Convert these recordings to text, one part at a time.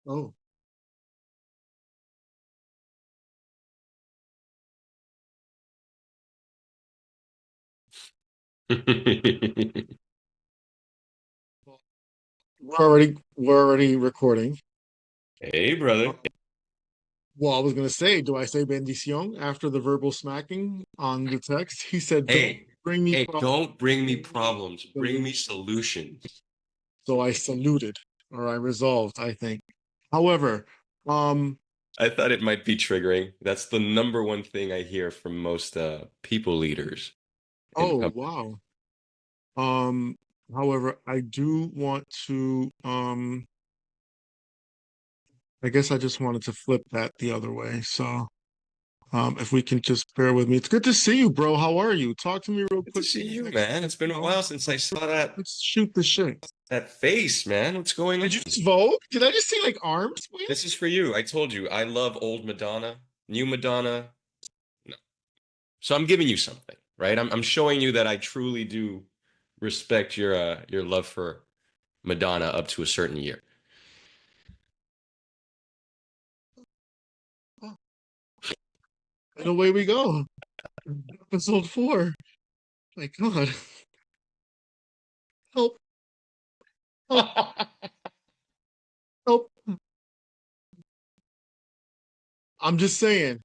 Oh, we're already recording. Hey, brother. Well, I was gonna say, do I say bendición after the verbal smacking on the text? He said, "Don't Hey, bring me hey, problems." don't bring me problems. Bring me Solution. solutions. So I saluted, or I resolved, I think. However, um, I thought it might be triggering. That's the number one thing I hear from most people leaders in oh companies. wow. Um, however, I do want to, I guess I just wanted to flip that the other way. So, if we can just bear with me. It's good to see you, bro. How are you? Talk to me real Good to quick. see you, Next, man. It's been you a know, while since I saw that let's shoot the shit. that face, man. What's going Did on? you just vote? Did I just see like arms? Wait. This is for you. I told you I love old Madonna, new Madonna. No. So I'm giving you something, right? I'm showing you that I truly do respect your love for Madonna up to a certain year. Oh, and away we go. Episode 4. My God. Help, help, help. I'm just saying,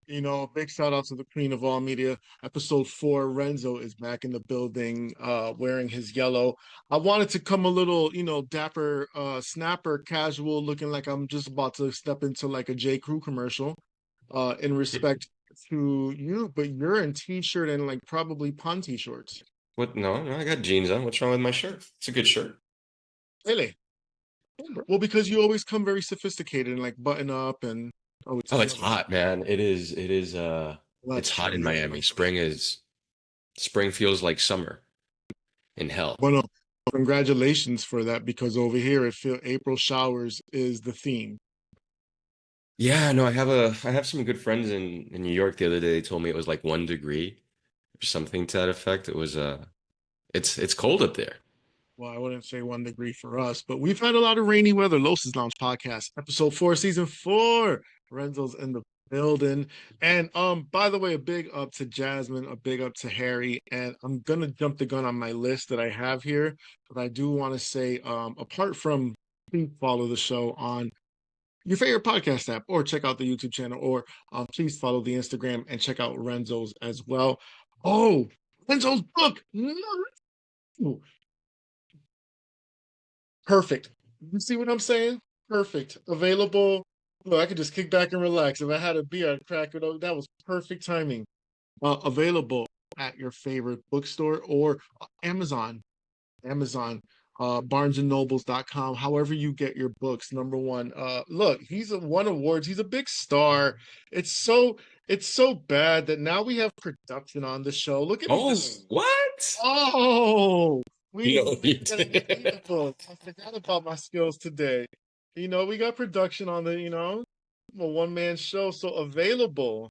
big shout out to the queen of all media. Episode 4, Renzo is back in the building, wearing his yellow. I wanted to come a little, dapper, snapper, casual, looking like I'm just about to step into like a J. Crew commercial, in respect to you, but you're in t-shirt and like probably ponty shorts. What? No, no, I got jeans on. What's wrong with my shirt? It's a good shirt. Really? Well, because you always come very sophisticated and like button up and oh, it's Oh, it's feeling. hot, man. It's That's hot in true. Miami. Spring feels like summer in hell. Well, no, congratulations for that because over here it feel April showers is the theme. Yeah, no, I have some good friends in New York the other day. They told me it was like 1 degree or something to that effect. It was it's cold up there. Well, I wouldn't say 1 degree for us, but we've had a lot of rainy weather. Los's Lounge podcast, episode 4, season 4. Renzo's in the building. And by the way, a big up to Jazmine, a big up to Harry. And I'm gonna jump the gun on my list that I have here, but I do want to say, apart from please follow the show on your favorite podcast app or check out the YouTube channel or please follow the Instagram and check out Renzo's as well. Oh, Renzo's book. No. Perfect. You see what I'm saying? Perfect. Available. Look, I could just kick back and relax. If I had a beer, I'd crack it open. That was perfect timing. Available at your favorite bookstore or Amazon. Amazon, barnesandnobles.com, however you get your books. Number one. Look, he's won awards. He's a big star. It's so bad that now we have production on the show. Look at me Oh, just what? oh, You we know what you getting the did? books. I forgot about my skills today. We got production on a one-man show, so available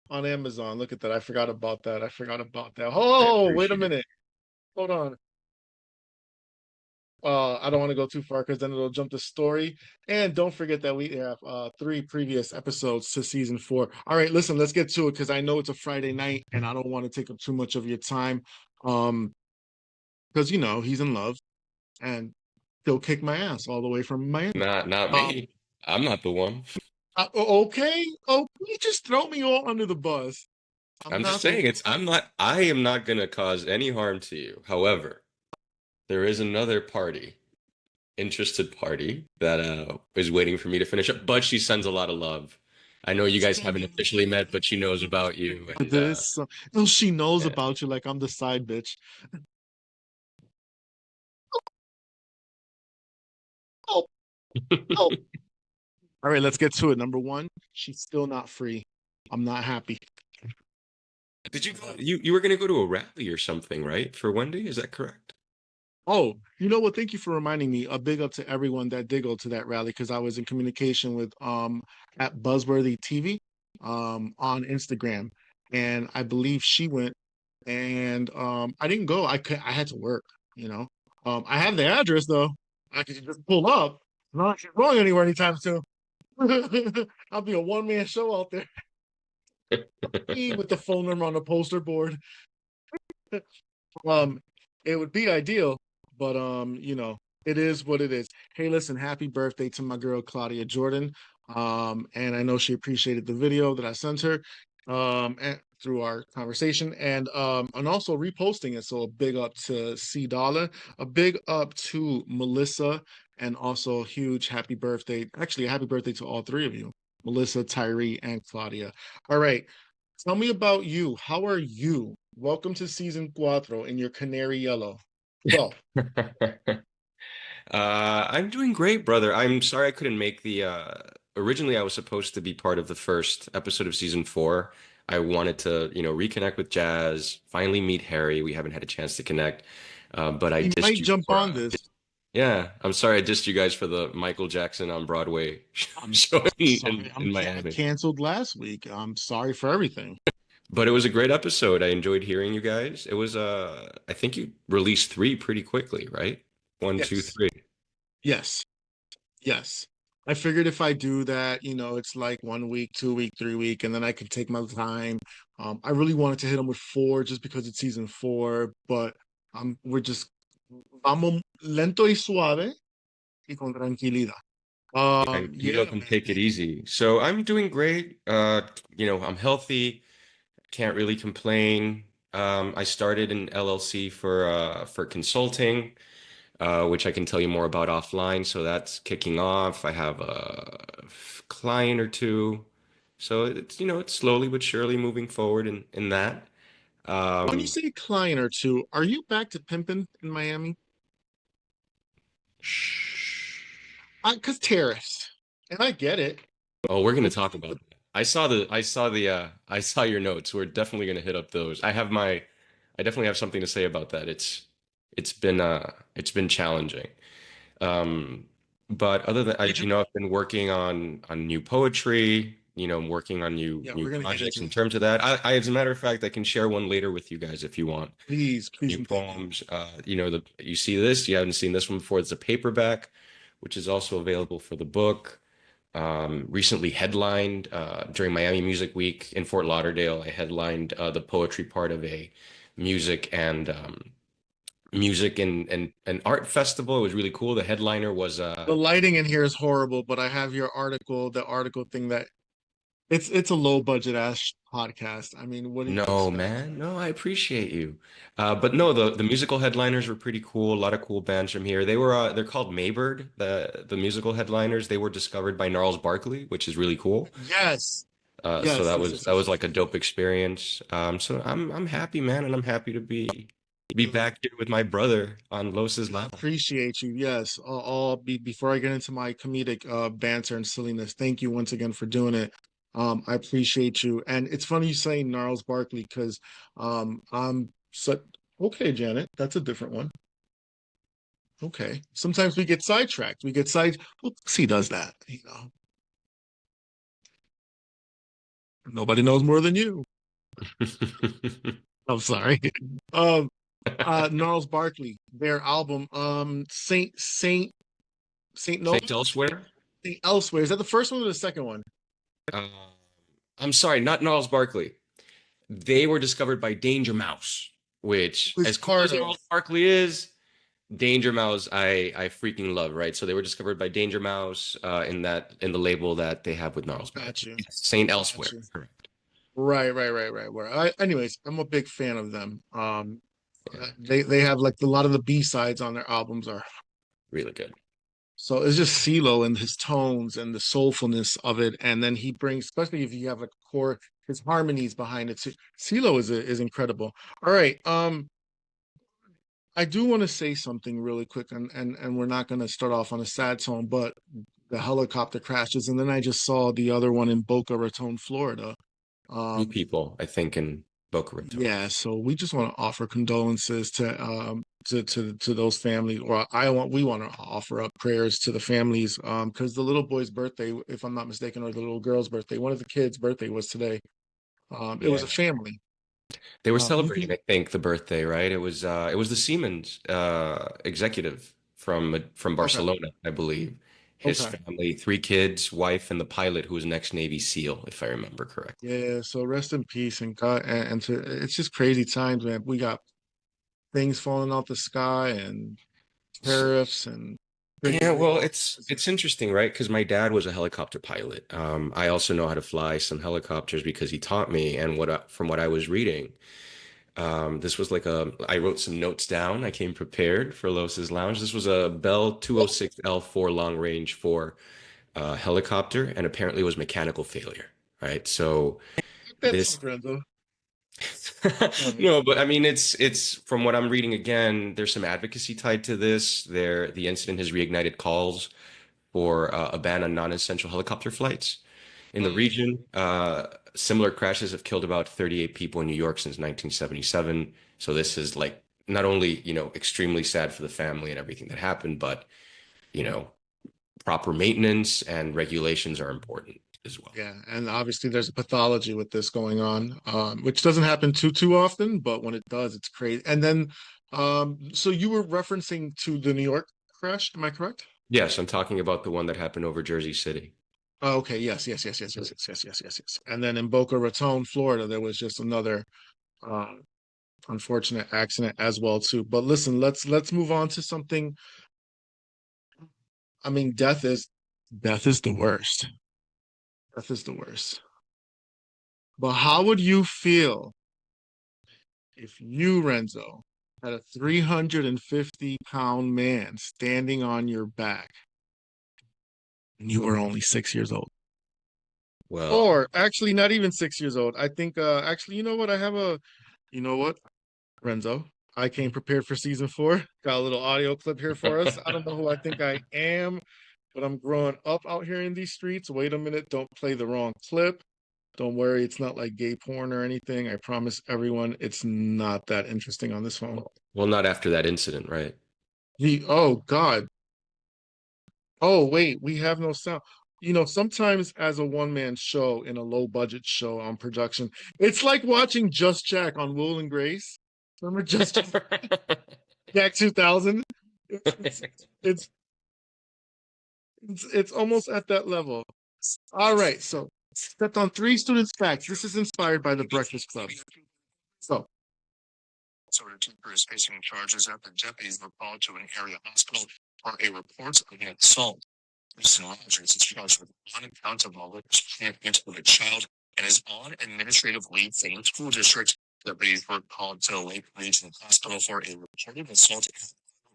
on Amazon. Look at that. I forgot about that. I forgot about that. I Oh, wait a appreciate it. minute. Hold on. I don't want to go too far because then it'll jump the story. And don't forget that we have 3 previous episodes to season 4. All right, listen, let's get to it because I know it's a Friday night and I don't want to take up too much of your time. Um, because he's in love and he'll kick my ass all the way from Miami. Not Uh, me. I'm not the one. okay, oh, you just throw me all under the bus. I'm I'm just not the saying I am not gonna cause any harm to you. However, there is another party, interested party that is waiting for me to finish up, but she sends a lot of love. I know you guys haven't officially met, but she knows about you and this. Oh, she knows yeah. about you like I'm the side bitch. Oh, oh. All right, let's get to it. Number one, she's still not free. I'm not happy. Did you go you were gonna go to a rally or something, right? For Wendy, is that correct? Oh, you know what? Thank you for reminding me. A big up to everyone that did go to that rally because I was in communication with at Buzzworthy TV on Instagram, and I believe she went, and I didn't go. I had to work. I have the address though. I could just pull up. Not like she's going anywhere anytime soon. I'll be a one-man show out there with the phone number on the poster board. Um, it would be ideal, but it is what it is. Hey, listen, happy birthday to my girl Claudia Jordan. And I know she appreciated the video that I sent her and through our conversation and also reposting it. So a big up to C Dollar, a big up to Melissa, and also a huge happy birthday. Actually, a happy birthday to all three of you, Melissa, Tyree, and Claudia. All right. Tell me about you. How are you? Welcome to season cuatro in your canary yellow. Go. I'm doing great, brother. I'm sorry I couldn't make the originally I was supposed to be part of the first episode of season 4. I wanted to, reconnect with Jazz, finally meet Harry. We haven't had a chance to connect. But I You dissed might you jump for on this. yeah, I'm sorry I dissed you guys for the Michael Jackson on Broadway I'm show sorry. in I Miami. canceled last week. I'm sorry for everything. But it was a great episode. I enjoyed hearing you guys. It was I think you released 3 pretty quickly, right? One, two, Yes. three. Yes. Yes. I figured if I do that, it's like 1 week, 2 week, 3 week, and then I could take my time. I really wanted to hit them with four just because it's season four, but we're just vamos lento y suave y con tranquilidad. Tranquilo Yeah, can man. take it easy. So I'm doing great. I'm healthy. Can't really complain. I started an LLC for consulting, which I can tell you more about offline. So that's kicking off. I have a client or two. So it's slowly but surely moving forward in that. When you Um, say client or two, are you back to pimping in Miami? shh. Because tariffs, and I get it. Oh, we're gonna But talk about that. I saw your notes. We're definitely gonna hit up those. I definitely have something to say about that. It's been challenging. Um, but other than did you? I've been working on new poetry, working on Yeah, new we're gonna get projects into in it. terms of that. As a matter of fact, I can share one later with you guys if you want. Please, please, New and thank you. poems. You see this, you haven't seen this one before. It's a paperback, which is also available for the book. Recently headlined during Miami Music Week in Fort Lauderdale. I headlined the poetry part of a music and and art festival. It was really cool. The headliner was The lighting in here is horrible, but I have your article, the article thing that it's a low budget ass podcast. I mean, what do you no, expect? man. No, I appreciate you. But no, the musical headliners were pretty cool. A lot of cool bands from here. They're called Maybird, the musical headliners. They were discovered by Gnarls Barkley, which is really cool. Yes, So yes, yes, yes, that yes, was yes. like a dope experience. So I'm happy, man, and I'm happy to be back here with my brother on Los's I level. appreciate you. Yes, before I get into my comedic banter and silliness, thank you once again for doing it. I appreciate you, and it's funny you saying Gnarls Barkley because I'm so okay, Janet. That's a different one. Okay. Sometimes we get sidetracked. We get side. Well, he does that. Nobody knows more than you. I'm sorry. Um, Gnarls Barkley, their album, Saint No, Saint Elsewhere. Saint Elsewhere. Is that the first one or the second one? Uh, I'm sorry, not Gnarls Barkley. They were discovered by Danger Mouse, It which, was as cool part as of. Gnarls Barkley is, Danger Mouse, I freaking love, right? So they were discovered by Danger Mouse in the label that they have with Gnarls Got Barkley. you. Yes, Saint Got Elsewhere, you. correct? Right, right, right, right. Anyways, I'm a big fan of them. Yeah, they have like a lot of the B sides on their albums are really good. so it's just CeeLo and his tones and the soulfulness of it, and then he brings, especially if you have like a core, his harmonies behind it. Too. CeeLo is incredible. All right, I do want to say something really quick, and we're not going to start off on a sad tone, but the helicopter crashes, and then I just saw the other one in Boca Raton, Florida. Two Um, people, I think, in Boca Raton. yeah, so we just want to offer condolences to those families, or we want to offer up prayers to the families, because the little boy's birthday, if I'm not mistaken, or the little girl's birthday, one of the kids' birthday was today. It was Yeah. a family. They were You celebrating, can I think, the birthday, right? It was the Siemens executive from okay. Barcelona, I believe. his Okay. family, 3 kids, wife, and the pilot, who was an ex-Navy SEAL, if I remember correctly. Yeah, so rest in peace and God and to it's just crazy times, man. We got things falling out the sky and tariffs and Yeah, crazy well, wars. it's interesting, right? Because my dad was a helicopter pilot. I also know how to fly some helicopters because he taught me. And from what I was reading, this was like I wrote some notes down. I came prepared for Los's Lounge. This was a Bell 206 L4 long range for helicopter, and apparently it was mechanical failure, right? So That's this Renzo. Sorry. No, but I mean, it's from what I'm reading again, there's some advocacy tied to this. The incident has reignited calls for a ban on non-essential helicopter flights in the Mm. region. Similar crashes have killed about 38 people in New York since 1977. So this is like not only, extremely sad for the family and everything that happened, but, you know, proper maintenance and regulations are important as well. Yeah, and obviously there's a pathology with this going on, which doesn't happen too often, but when it does, it's crazy. And then, so you were referencing to the New York crash, am I correct? Yes, I'm talking about the one that happened over Jersey City. Oh, okay, yes. And then in Boca Raton, Florida, there was just another uh, unfortunate accident as well too. But listen, let's move on to something. I mean, death is the worst. Death is the worst. But how would you feel if you, Renzo, had a 350-pound man standing on your back and you were only 6 years old? Well, Or actually, not even 6 years old. I think, actually, you know what? You know what, Renzo? I came prepared for season 4. Got a little audio clip here for us. I don't know who I think I am, but I'm growing up out here in these streets. Wait a minute. Don't play the wrong clip. Don't worry. It's not like gay porn or anything. I promise everyone it's not that interesting on this phone. well, not after that incident, right? Oh God. Oh wait, we have no sound. Sometimes as a one-man show in a low-budget show on production, it's like watching Just Jack on Will and Grace. Remember Just Jack 2000? It's it's it's almost at that level. All right, so stepped on 3 students' facts. This is inspired by the Breakfast Club. So Tinker is facing charges after deputies were called to an area hospital for a report of an assault. Kristen Rogers is charged with one count of malicious treatment of a child and is on administrative leave from the school district. Deputies were called to Lake Region Hospital for a reported assault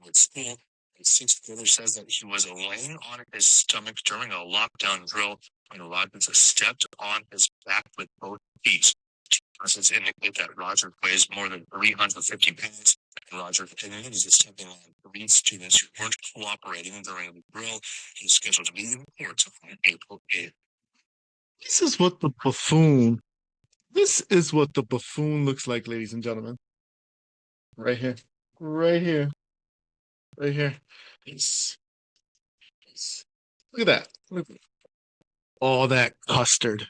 at school. A sixth grader says that he was laying on his stomach during a lockdown drill when Rogers stepped on his back with both feet. Sources indicate that Roger weighs more than 350 pounds, and Roger admitted to stepping on 3 students who weren't cooperating during the drill. He is scheduled to be in court on April 8th. This is what the buffoon. This is what the buffoon looks like, ladies and gentlemen. Right here. Right here. Right here. It's, Look at that. Look at all that custard.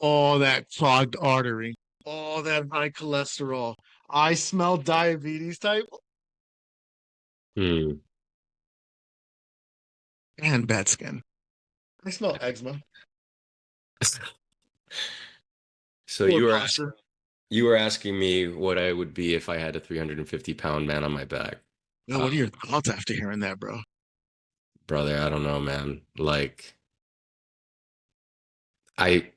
All that clogged artery. All that high cholesterol. I smell diabetes type Hmm. and bad skin. I smell eczema. So Poor you were posture. you were asking me what I would be if I had a 350-pound man on my back. Yo, what are your thoughts after hearing that, bro? Brother, I don't know, man. Like I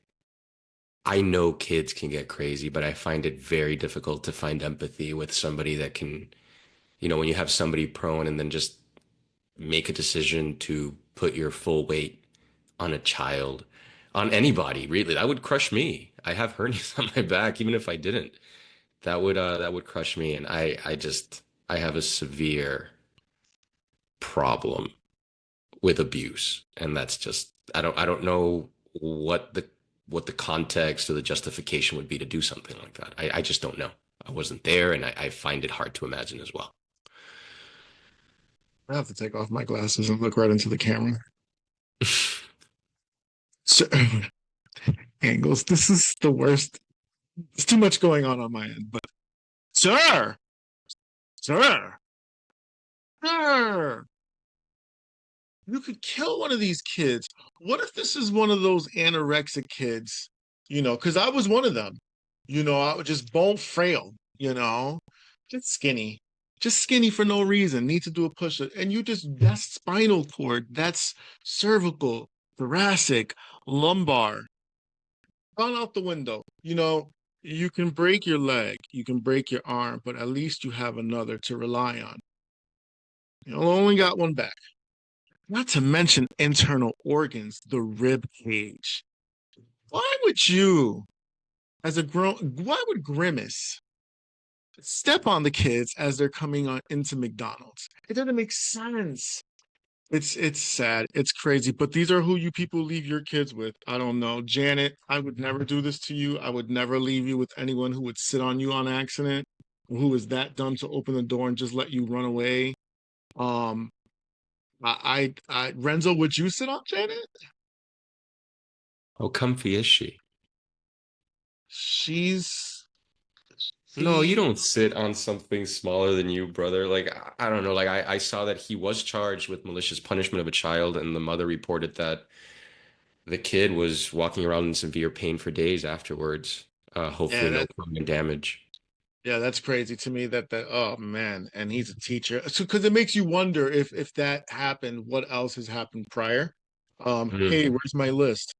I know kids can get crazy, but I find it very difficult to find empathy with somebody that can, when you have somebody prone and then just make a decision to put your full weight on a child, on anybody, really. That would crush me. I have hernias on my back, even if I didn't. That would crush me. And I have a severe problem with abuse. And that's just I don't know what the context or the justification would be to do something like that. I just don't know. I wasn't there, and I find it hard to imagine as well. I have to take off my glasses and look right into the camera. So, angles. This is the worst. There's too much going on my end. But, sir, sir, sir. You could kill one of these kids. What if this is one of those anorexic kids? Because I was one of them. I was just bone frail, just skinny, just skinny for no reason. Need to do a push up. And that's spinal cord, that's cervical, thoracic, lumbar, gone out the window. You can break your leg, you can break your arm, but at least you have another to rely on. You only got one back. Not to mention internal organs, the rib cage. Why would you, why would Grimace step on the kids as they're coming on into McDonald's? It doesn't make sense. It's sad. It's crazy. But these are who you people leave your kids with. I don't know. Janet, I would never do this to you. I would never leave you with anyone who would sit on you on accident, who is that dumb to open the door and just let you run away. Um, Renzo, would you sit on Janet? How comfy is she? She's No, you she don't sit on something smaller than you, brother. Like, I don't know. Like, I saw that he was charged with malicious punishment of a child, and the mother reported that the kid was walking around in severe pain for days afterwards. yeah, Hopefully no that permanent damage. yeah, that's crazy to me that oh man, and he's a teacher. So because it makes you wonder if that happened, what else has happened prior? Hey, Mm. where's my list?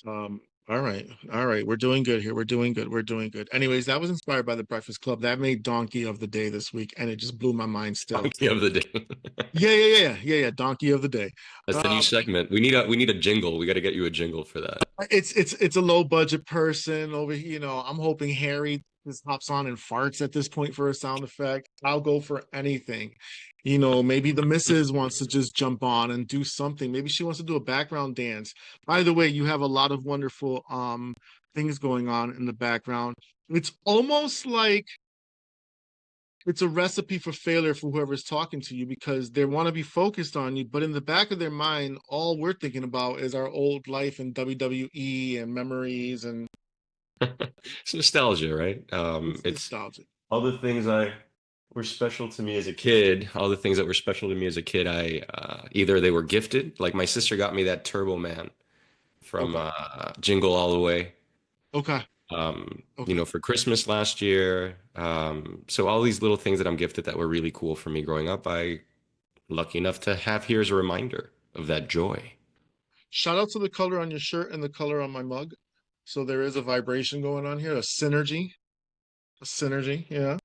Um, all right, all right, we're doing good here. We're doing good. We're doing good. Anyways, that was inspired by the Breakfast Club. That made Donkey of the Day this week, and it just blew my mind still. Donkey of the day. Yeah. Donkey of the Day. That's the new Um, segment. We need a jingle. We got to get you a jingle for that. it's a low budget person over here. I'm hoping Harry just hops on and farts at this point for a sound effect. I'll go for anything. Maybe the missus wants to just jump on and do something. Maybe she wants to do a background dance. By the way, you have a lot of wonderful things going on in the background. It's almost like it's a recipe for failure for whoever's talking to you because they want to be focused on you, but in the back of their mind, all we're thinking about is our old life in WWE and memories, and It's nostalgia, right? it's It's nostalgic. all the things I were special to me as a kid. All the things that were special to me as a kid, I either they were gifted, like my sister got me that Turbo Man from Okay, Jingle All the Way, okay, okay. for Christmas last year. So all these little things that I'm gifted that were really cool for me growing up, I lucky enough to have here as a reminder of that joy. Shout out to the color on your shirt and the color on my mug. So there is a vibration going on here, a synergy, a synergy. Yeah.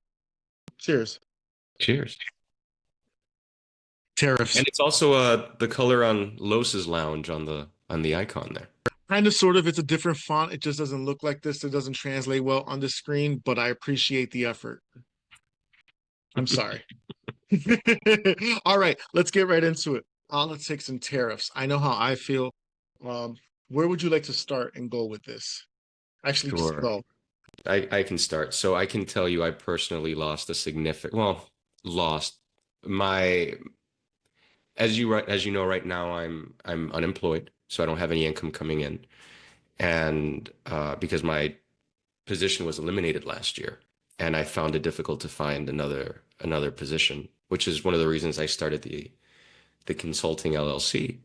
Cheers. Cheers. Tariffs. And it's also the color on Los's lounge on the icon there. Kind of, sort of. It's a different font. It just doesn't look like this. It doesn't translate well on the screen, but I appreciate the effort. I'm sorry. All right, let's get right into it. Politics and tariffs. I know how I feel. Um, where would you like to start and go with this? Actually, just Sure. go. I can start. So I can tell you I personally lost a significant, well, lost my as you know right now I'm unemployed, so I don't have any income coming in. And because my position was eliminated last year, and I found it difficult to find another position, which is one of the reasons I started the consulting LLC.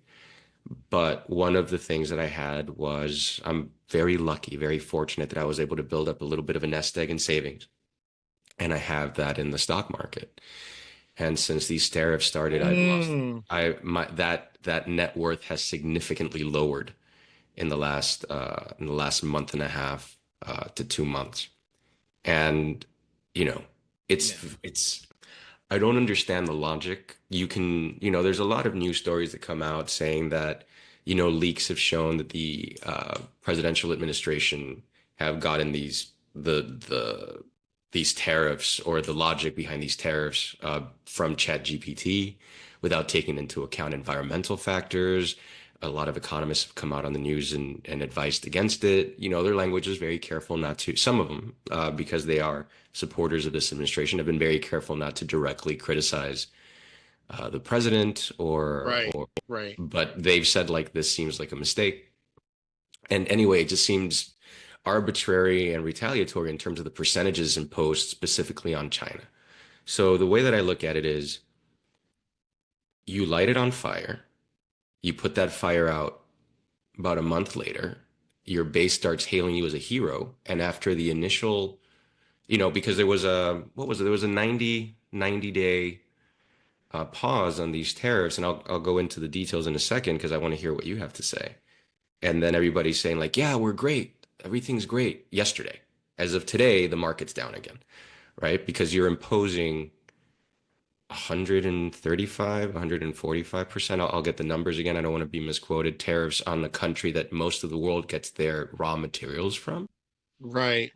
But one of the things that I had was I'm very lucky, very fortunate that I was able to build up a little bit of a nest egg in savings. And I have that in the stock market. And since these tariffs started, I've lost Mm, I my that net worth has significantly lowered in the last month and a half to 2 months. And you know, yeah. it's I don't understand the logic. There's a lot of news stories that come out saying that, leaks have shown that the presidential administration have gotten these tariffs or the logic behind these tariffs from ChatGPT without taking into account environmental factors. A lot of economists have come out on the news and advised against it. Their language is very careful not to, some of them, because they are supporters of this administration, have been very careful not to directly criticize the president Right. Right. but they've said like this seems like a mistake. And anyway, it just seems arbitrary and retaliatory in terms of the percentages imposed specifically on China. So the way that I look at it is you light it on fire, You put that fire out about a month later, your base starts hailing you as a hero. And after the initial, because there was a, what was it? There was a 90 day pause on these tariffs. And I'll go into the details in a second because I want to hear what you have to say. And then everybody's saying like, yeah, we're great. Everything's great yesterday. As of today, the market's down again, right? Because you're imposing 135, 145%. I'll get the numbers again. I don't want to be misquoted. Tariffs on the country that most of the world gets their raw materials from. Right.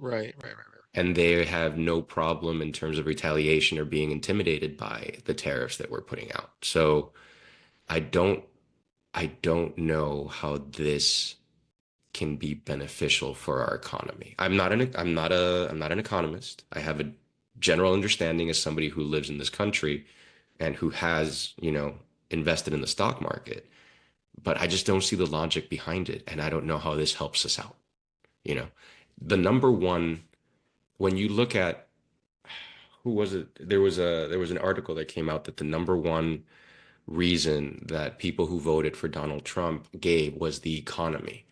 And they have no problem in terms of retaliation or being intimidated by the tariffs that we're putting out. So I don't I don't know how this can be beneficial for our economy. I'm not an economist. I have a general understanding as somebody who lives in this country and who has, invested in the stock market, but I just don't see the logic behind it and I don't know how this helps us out. You know, the number one when you look at who was it? There was an article that came out that the number one reason that people who voted for Donald Trump gave was the economy.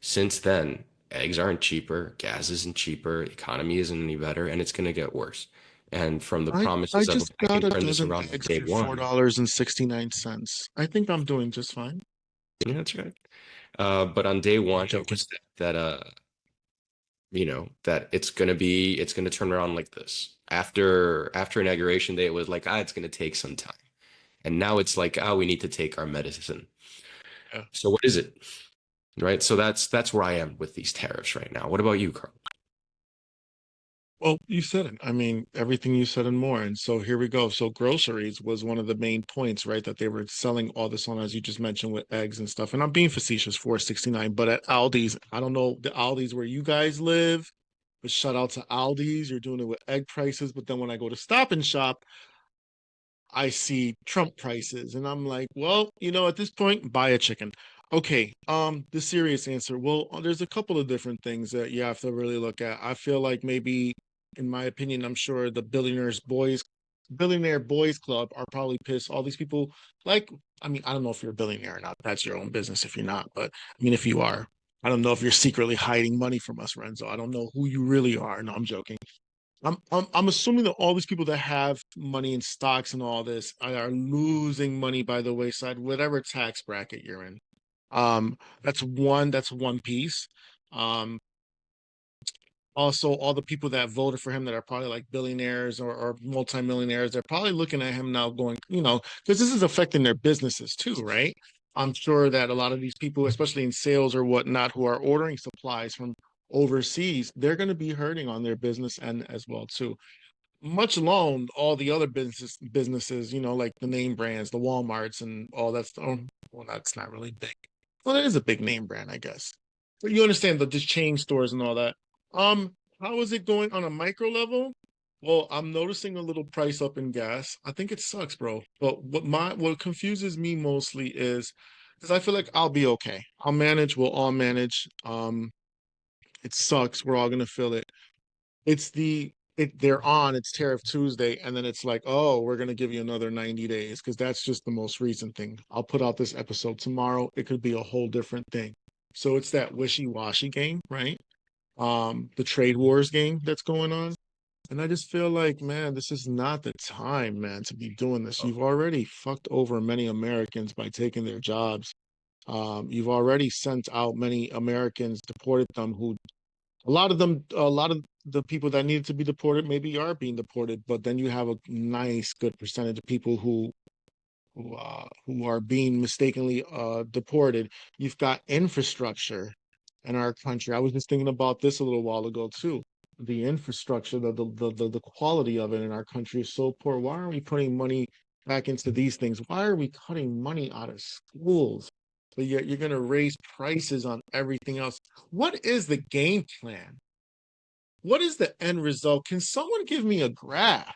Since then, eggs aren't cheaper, gas isn't cheaper, economy isn't any better, and it's going to get worse. And from the I promises of, just I can got a turn this dozen around on eggs day for one. $4.69. I think I'm doing just fine. Yeah, that's right. But on day I'm one, it joking. was that it's gonna turn around like this. After inauguration day, it was like, it's gonna take some time. And now it's like, we need to take our medicine. Yeah. So what is it? Right? So that's where I am with these tariffs right now. What about you, Carl? Well, you said it. I mean, everything you said and more. And so here we go. So groceries was one of the main points, right? That they were selling all this on, as you just mentioned, with eggs and stuff. And I'm being facetious, 4.69. But at Aldi's, I don't know the Aldi's where you guys live, but shout out to Aldi's. You're doing it with egg prices. But then when I go to Stop and Shop, I see Trump prices, and I'm like, well, at this point, buy a chicken. Okay, the serious answer. Well, there's a couple of different things that you have to really look at. I feel like maybe, in my opinion, I'm sure the billionaire boys club are probably pissed. All these people, like, I mean, I don't know if you're a billionaire or not. That's your own business if you're not. But I mean, if you are, I don't know if you're secretly hiding money from us, Renzo. I don't know who you really are. No, I'm joking. I'm assuming that all these people that have money in stocks and all this are losing money by the wayside, whatever tax bracket you're in. That's one piece. Um, Also, all the people that voted for him that are probably like billionaires or multimillionaires, they're probably looking at him now going, because this is affecting their businesses too, right? I'm sure that a lot of these people, especially in sales or whatnot, who are ordering supplies from overseas, they're going to be hurting on their business and as well too, much alone all the other businesses, like the name brands, the Walmarts and all that stuff. Well, that's not really big. Well, it is a big name brand, I guess. But you understand the just chain stores and all that. How is it going on a micro level? Well, I'm noticing a little price up in gas. I think it sucks, bro. But what confuses me mostly is because I feel like I'll be okay. I'll manage. We'll all manage. It sucks. We're all gonna feel it. They're on, it's Tariff Tuesday, and then it's like, oh, we're gonna give you another 90 days because that's just the most recent thing. I'll put out this episode tomorrow. It could be a whole different thing. So it's that wishy-washy game, right? The trade wars game that's going on. And I just feel like, man, this is not the time, man, to be doing this. You've already fucked over many Americans by taking their jobs. You've already sent out many Americans, deported them who a lot of the people that needed to be deported maybe are being deported, but then you have a nice, good percentage of people who are being mistakenly deported. You've got infrastructure in our country. I was just thinking about this a little while ago too. The infrastructure, the quality of it in our country is so poor. Why aren't we putting money back into these things? Why are we cutting money out of schools? But yet you're going to raise prices on everything else. What is the game plan? What is the end result? Can someone give me a graph?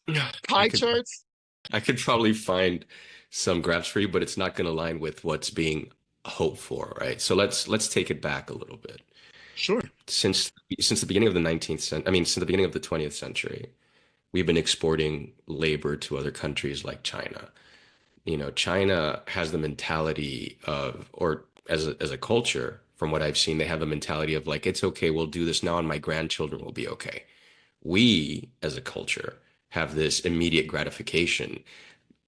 I Pie could charts? I could probably find some graphs for you, but it's not going to align with what's being hoped for, right? So let's take it back a little bit. Sure. Since the beginning of the 19th century, I mean, since the beginning of the 20th century, we've been exporting labor to other countries like China. China has the mentality of, or as a culture, from what I've seen, they have a mentality of like, it's okay, we'll do this now and my grandchildren will be okay. We, as a culture, have this immediate gratification.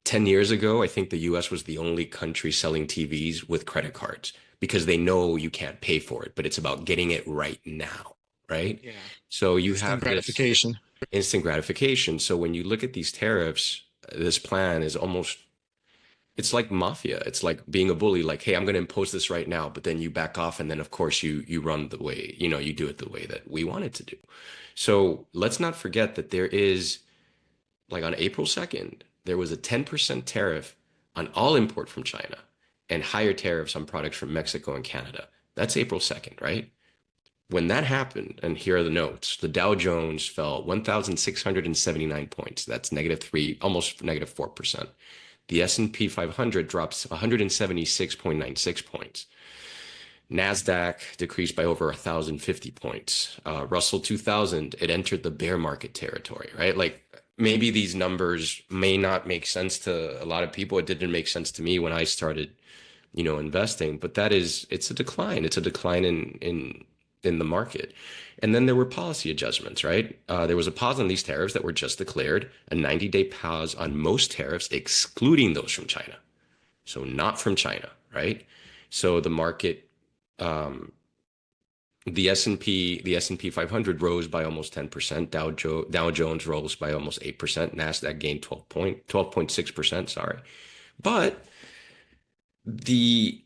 10 years ago, I think the US was the only country selling TVs with credit cards because they know you can't pay for it, but it's about getting it right now, right? Yeah. So you Instant have this gratification. instant gratification. So when you look at these tariffs, this plan is almost, it's like mafia. It's like being a bully, like, hey, I'm going to impose this right now, but then you back off and then of course you run the way, you do it the way that we want it to do. So let's not forget that there is, like on April 2nd, there was a 10% tariff on all import from China and higher tariffs on products from Mexico and Canada. That's April 2nd, right? When that happened, and here are the notes, the Dow Jones fell 1,679 points. That's negative three, almost negative 4%. The S&P 500 drops 176.96 points. NASDAQ decreased by over 1,050 points. Russell 2000, it entered the bear market territory, right? Like maybe these numbers may not make sense to a lot of people. It didn't make sense to me when I started, investing, but it's a decline. It's a decline in the market. And then there were policy adjustments, right? There was a pause on these tariffs that were just declared, a 90-day pause on most tariffs, excluding those from China. So not from China, right? So the market, um, the S&P 500 rose by almost 10%. Dow Jones rose by almost 8%. Nasdaq gained 12.6%, sorry. But the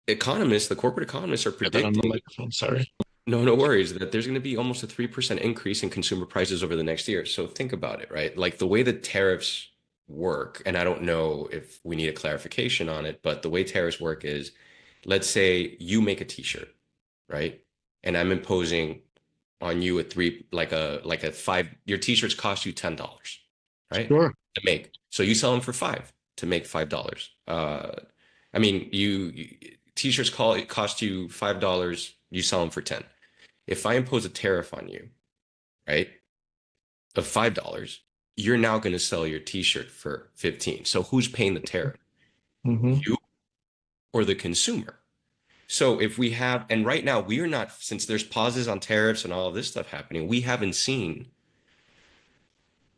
the corporate economists are Get that on the predicting, microphone. Sorry. no worries, that there's going to be almost a 3% increase in consumer prices over the next year. So think about it, right? Like the way that tariffs work, and I don't know if we need a clarification on it, but the way tariffs work is, let's say you make a t-shirt, right? And I'm imposing on you like a five, your t-shirts cost you $10, right? Sure. To make. So you sell them for five to make $5. I mean, t-shirts cost you $5, you sell them for 10. If I impose a tariff on you, right, of $5, you're now going to sell your t-shirt for 15. So who's paying the tariff? Hmm. You or the consumer? So if we have, and right now we are not, since there's pauses on tariffs and all of this stuff happening, we haven't seen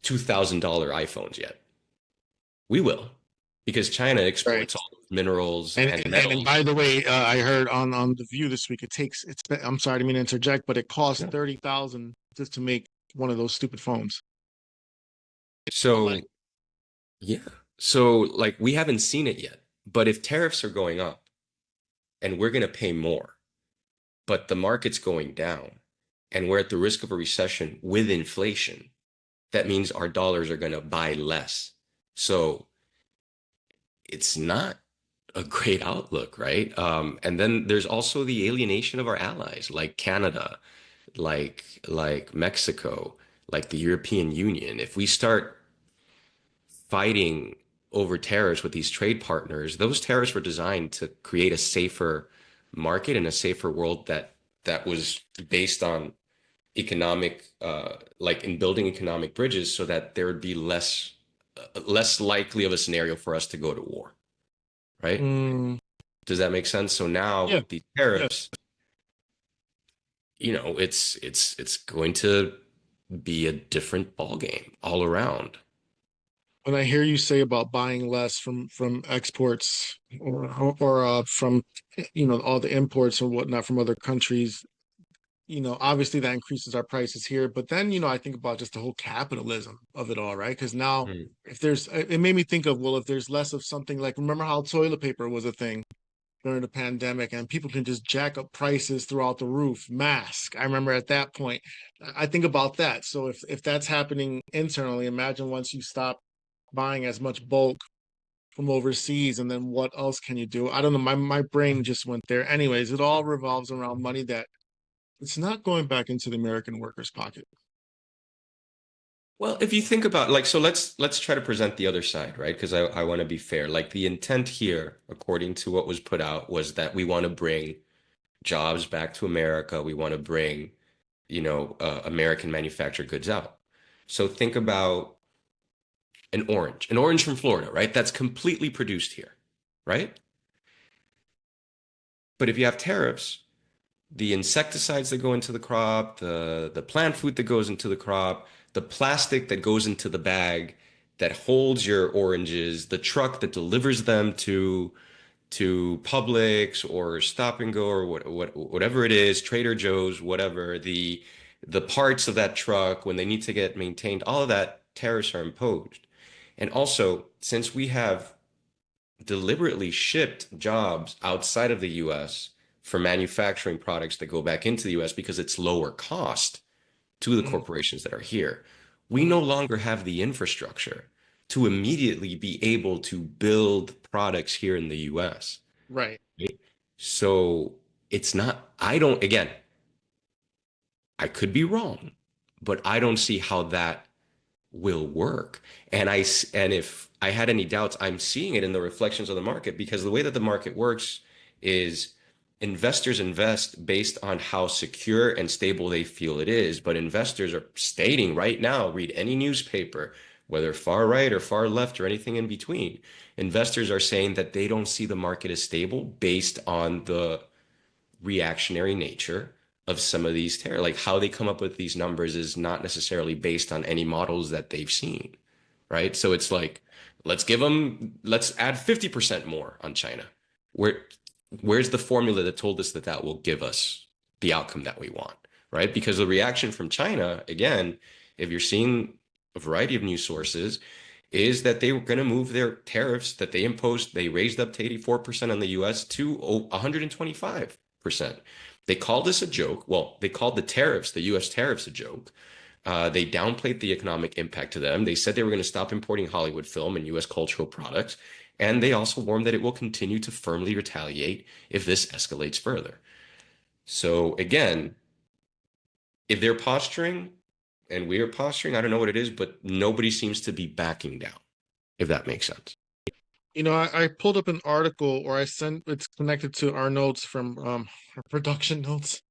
$2,000 iPhones yet. We will, because China Right. exports all those minerals And, and and metals. by the way, I heard on the View this week, I'm sorry, I didn't mean to interject, but it costs Yeah. 30,000 just to make one of those stupid phones. So yeah, so like we haven't seen it yet. But if tariffs are going up and we're going to pay more, but the market's going down and we're at the risk of a recession with inflation, that means our dollars are going to buy less. So it's not a great outlook, right? And then there's also the alienation of our allies, like Canada, like Mexico, like the European Union. If we start fighting over tariffs with these trade partners, those tariffs were designed to create a safer market and a safer world that was based on economic, like in building economic bridges, so that there would be less likely of a scenario for us to go to war, right? Mm, Does that make sense? So now yeah, with these yeah. tariffs, it's going to be a different ball game all around. When I hear you say about buying less from exports or from all the imports or whatnot from other countries, obviously that increases our prices here. But then, I think about just the whole capitalism of it all, right? Because now, Hmm. if there's, it made me think of, well, if there's less of something like, remember how toilet paper was a thing during the pandemic and people can just jack up prices throughout the roof. Mask. I remember at that point, I think about that. So if that's happening internally, imagine once you stop buying as much bulk from overseas and then what else can you do? I don't know. My brain just went there. Anyways, it all revolves around money that it's not going back into the American worker's pocket. Well, if you think about, like, so let's try to present the other side, right? Because I want to be fair. Like the intent here, according to what was put out, was that we want to bring jobs back to America. We want to bring, American manufactured goods out. So think about an orange from Florida, right? That's completely produced here, right? But if you have tariffs, the insecticides that go into the crop, the plant food that goes into the crop, the plastic that goes into the bag that holds your oranges, the truck that delivers them to Publix or Stop and Go or whatever it is, Trader Joe's, whatever, the parts of that truck when they need to get maintained, all of that tariffs are imposed. And also, since we have deliberately shipped jobs outside of the US for manufacturing products that go back into the US because it's lower cost to the Mhm. corporations that are here, we no longer have the infrastructure to immediately be able to build products here in the US. Right. Right? So it's not, I don't, again, I could be wrong, but I don't see how that will work. And if I had any doubts, I'm seeing it in the reflections of the market because the way that the market works is investors invest based on how secure and stable they feel it is. But investors are stating right now, read any newspaper, whether far right or far left or anything in between. Investors are saying that they don't see the market as stable based on the reactionary nature of some of these terror. Like how they come up with these numbers is not necessarily based on any models that they've seen, right? So it's like, let's add 50% more on China. Where, where's the formula that told us that that will give us the outcome that we want, right? Because the reaction from China, again, if you're seeing a variety of news sources, is that they were going to move their tariffs that they imposed. They raised up to 84% on the US to 125%. They called this a joke. Well, they called the tariffs, the US tariffs, a joke. They downplayed the economic impact to them. They said they were going to stop importing Hollywood film and US cultural products. And they also warned that it will continue to firmly retaliate if this escalates further. So again, if they're posturing and we are posturing, I don't know what it is, but nobody seems to be backing down, if that makes sense. I pulled up an article, or I sent it's connected to our notes from our production notes.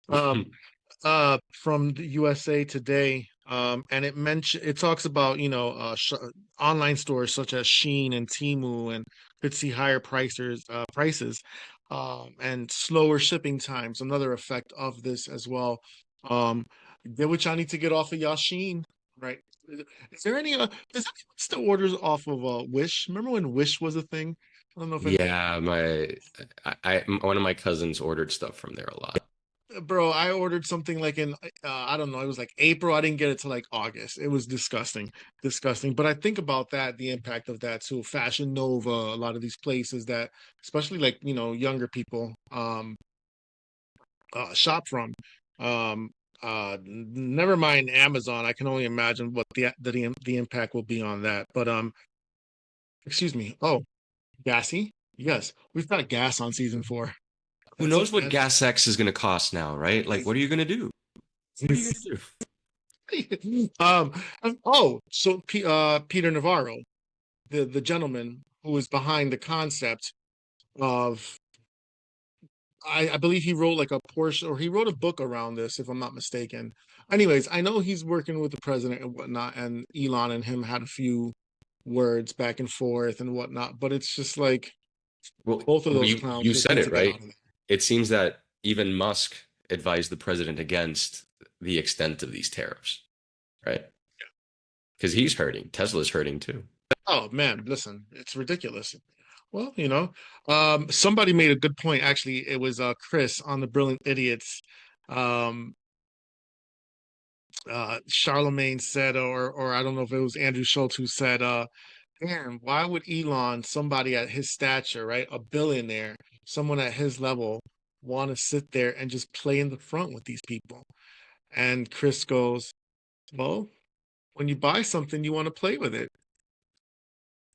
Um, from the USA Today, and it talks about online stores such as Shein and Temu, and could see higher prices, and slower shipping times. Another effect of this as well. Get what y'all need to get off of y'all Shein, right? Is there any does anyone still orders off of Wish? Remember when Wish was a thing? I don't know if any. Yeah, one of my cousins ordered stuff from there a lot. Bro, I ordered something like in I don't know, it was like April. I didn't get it till like August. It was disgusting, disgusting. But I think about that, the impact of that too. Fashion Nova, a lot of these places that, especially like younger people, shop from. Never mind Amazon. I can only imagine what the impact will be on that. But excuse me. Oh, gassy. Yes, we've got gas on season 4. Who That's knows what that's. Gas X is going to cost now, right? Like, what are you going to do? What are you going to do? um so Peter Navarro, the gentleman who was behind the concept of, I believe he wrote like a portion, or he wrote a book around this, if I'm not mistaken. Anyways, I know he's working with the president and whatnot, and Elon and him had a few words back and forth and whatnot, but it's just like Well, both of those clowns you just said need it, to get right? out of there. It seems that even Musk advised the president against the extent of these tariffs, right? Because he's hurting. Tesla's hurting too. Oh man, listen, it's ridiculous. Well, somebody made a good point. Actually, it was Chris on the Brilliant Idiots. Um, Charlemagne said, or I don't know if it was Andrew Schultz who said, "Man, why would Elon, somebody at his stature, right, a billionaire, someone at his level, want to sit there and just play in the front with these people?" And Chris goes, "Well, when you buy something, you want to play with it."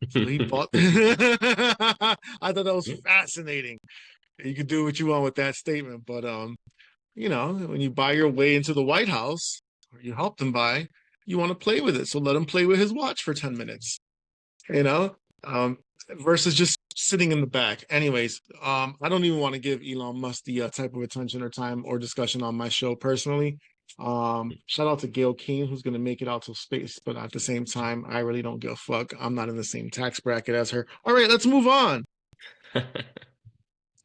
So he bought. I thought that was fascinating. You can do what you want with that statement, but when you buy your way into the White House, or you help them buy, you want to play with it. So let him play with his watch for 10 minutes, you know, um, versus just sitting in the back. Anyways, I don't even want to give Elon Musk the type of attention or time or discussion on my show personally. Shout out to Gail Keane, who's going to make it out to space, but at the same time, I really don't give a fuck. I'm not in the same tax bracket as her. All right, let's move on.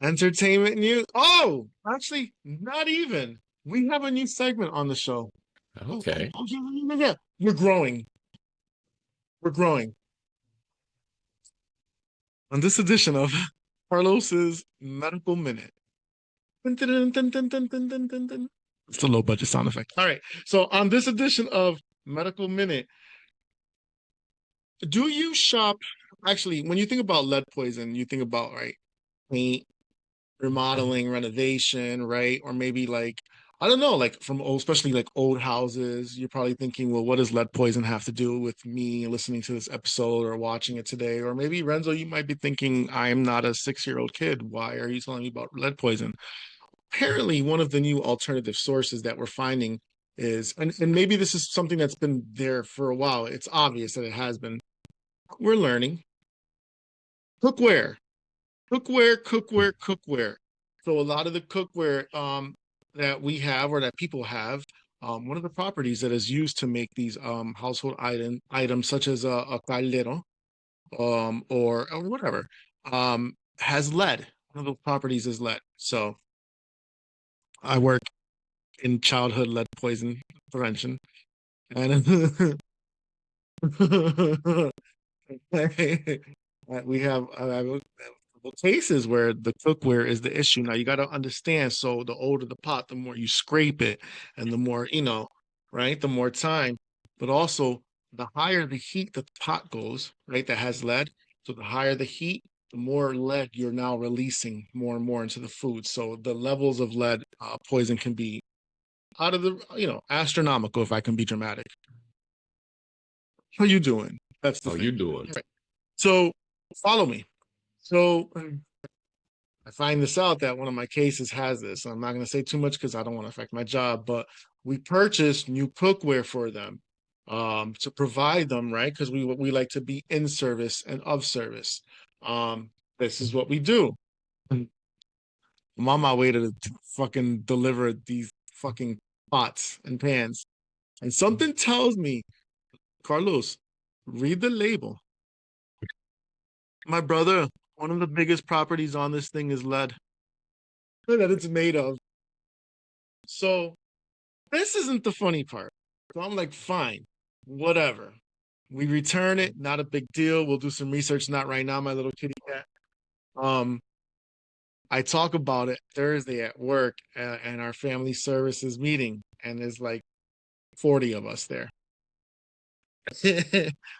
Entertainment news. Oh, actually, not even. We have a new segment on the show. Okay. Yeah. We're growing. We're growing. On this edition of Karlos's Medical Minute. It's a low budget sound effect. All right. So on this edition of Medical Minute, do you shop? Actually, when you think about lead poison, you think about paint, remodeling, renovation, right? Or maybe like I don't know, like from old, especially like old houses. You're probably thinking, well, what does lead poison have to do with me listening to this episode or watching it today? Or maybe Renzo, you might be thinking, I am not a 6-year-old kid. Why are you telling me about lead poison? Apparently, one of the new alternative sources that we're finding is, and maybe this is something that's been there for a while. It's obvious that it has been. We're learning cookware, cookware. So a lot of the cookware that we have or that people have, one of the properties that is used to make these household items such as a caldero or whatever has lead. One of the properties is lead. So I work in childhood lead poison prevention, and we have cases where the cookware is the issue. Now you got to understand. So the older the pot, the more you scrape it, and the more right? The more time, but also the higher the heat that the pot goes, right? That has lead. So the higher the heat, the more lead you're now releasing more and more into the food. So the levels of lead poison can be out of the astronomical, if I can be dramatic. How you doing? That's the How thing. you doing? Right. So follow me. So I find this out that one of my cases has this. I'm not going to say too much because I don't want to affect my job, but we purchased new cookware for them to provide them, right? Because we like to be in service and of service. This is what we do. I'm on my way to fucking deliver these fucking pots and pans. And something tells me, Karlos, read the label. My brother, one of the biggest properties on this thing is lead that it's made of. So this isn't the funny part. So I'm like, fine, whatever. We return it, not a big deal. We'll do some research, not right now, my little kitty cat. I talk about it Thursday at work and our family services meeting, and there's like 40 of us there.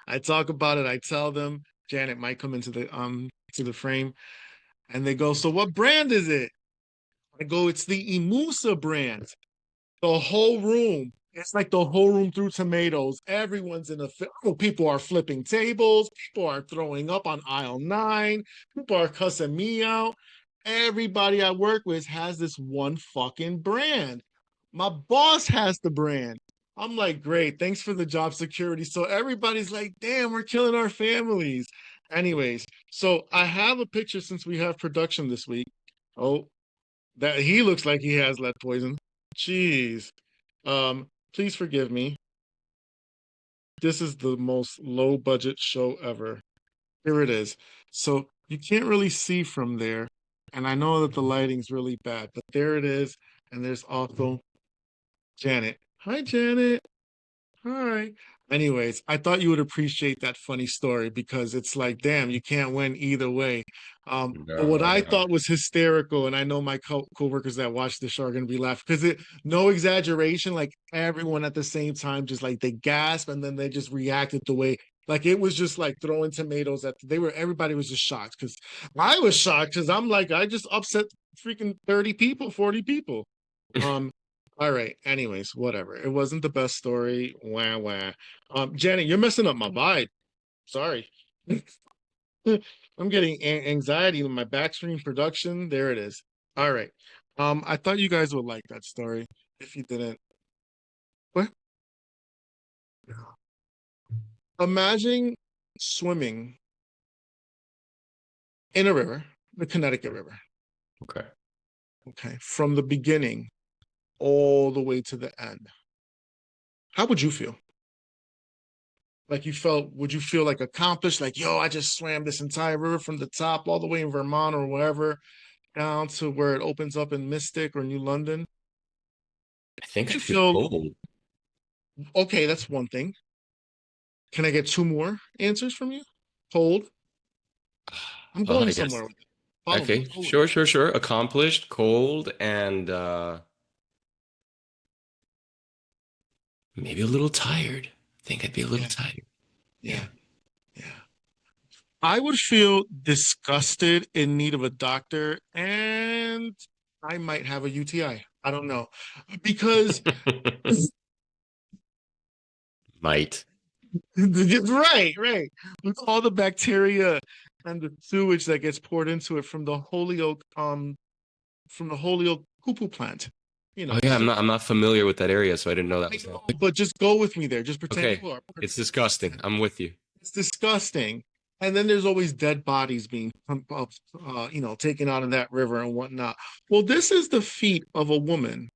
I talk about it, I tell them, Janet might come into the frame, and they go, so what brand is it? I go, it's the Imusa brand. The whole room. It's like the whole room threw tomatoes. Everyone's in a fit. Oh, people are flipping tables. People are throwing up on aisle 9. People are cussing me out. Everybody I work with has this one fucking brand. My boss has the brand. I'm like, great. Thanks for the job security. So everybody's like, damn, we're killing our families. Anyways, so I have a picture since we have production this week. Oh, that he looks like he has lead poison. Jeez. Please forgive me. This is the most low budget show ever. Here it is. So you can't really see from there. And I know that the lighting's really bad, but there it is. And there's also Janet. Hi, Janet. Hi. Anyways, I thought you would appreciate that funny story because it's like, damn, you can't win either way. But what I thought was hysterical, and I know my co-workers that watch the show are gonna be laughing because no exaggeration, like everyone at the same time, just like they gasp and then they just reacted the way, like it was just like throwing tomatoes at everybody was just shocked because I was shocked because I'm like, I just upset freaking 30 people, 40 people. All right. Anyways, whatever. It wasn't the best story. Wah wah. Janet, you're messing up my vibe. Sorry. I'm getting anxiety with my backstream production. There it is. All right. I thought you guys would like that story. If you didn't, what? Imagine swimming in a river, the Connecticut River. Okay. Okay. From the beginning all the way to the end, how would you feel? Like you felt, would you feel like accomplished? Like, yo, I just swam this entire river from the top all the way in Vermont or wherever down to where it opens up in Mystic or New London? I think Would I'd you feel feel cold. okay? That's one thing. Can I get two more answers from you? Cold. I'm going I somewhere guess. with it. Follow me. Okay, Follow me. sure, sure, sure. Accomplished, cold, and maybe a little tired. I think I'd be a little Yeah, tired. yeah, Yeah. yeah. I would feel disgusted, in need of a doctor, and I might have a UTI. I don't know because Might. right, right. With all the bacteria and the sewage that gets poured into it from the Holyoke poo plant. You Oh know, yeah, so I'm not familiar with that area, so I didn't know that I was know, happening. but just go with me there. Just pretend Okay. you are. It's disgusting. Pretend. I'm with you. It's disgusting. And then there's always dead bodies being taken out of that river and whatnot. Well, this is the feat of a woman,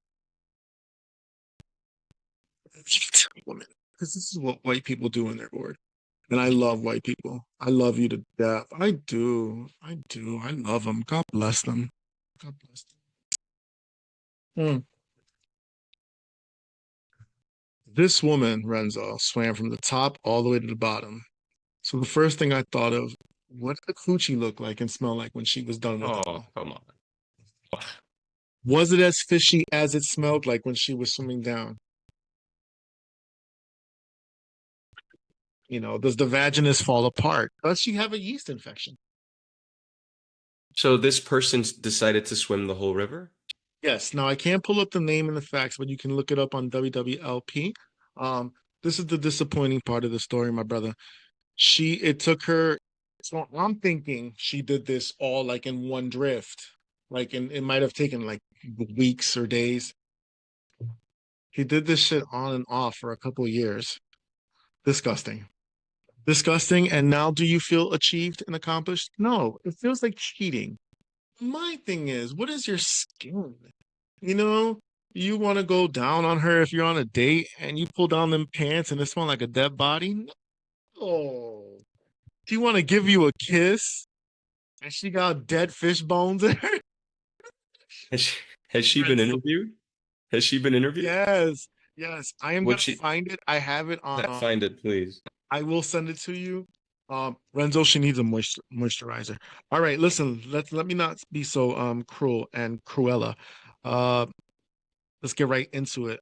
woman, because this is what white people do when they're bored. And I love white people. I love you to death. I do. I do. I love them. God bless them. God bless them. This woman, Renzo, swam from the top all the way to the bottom. So the first thing I thought of, what did the coochie look like and smell like when she was done with it Oh, all? come on. Was it as fishy as it smelled like when she was swimming down? Does the vaginus fall apart? Does she have a yeast infection? So this person decided to swim the whole river? Yes. Now I can't pull up the name and the facts, but you can look it up on WWLP. Um, this is the disappointing part of the story, my brother. It took her. So I'm thinking she did this all like in one drift. Like, and it might have taken like weeks or days. He did this shit on and off for a couple of years. Disgusting. Disgusting. And now do you feel achieved and accomplished? No, it feels like cheating. My thing is, what is your skin? You know, you want to go down on her if you're on a date and you pull down them pants and it smells like a dead body? No. She want to give you a kiss and she got dead fish bones in her? Has she, has she been Renzo. interviewed? Has she been interviewed? Yes, yes. I am Would gonna she find it. I have it on. find it, please? I will send it to you. Renzo, she needs a moisturizer. All right, listen. Let me not be so cruel and cruella. Uh, let's get right into it.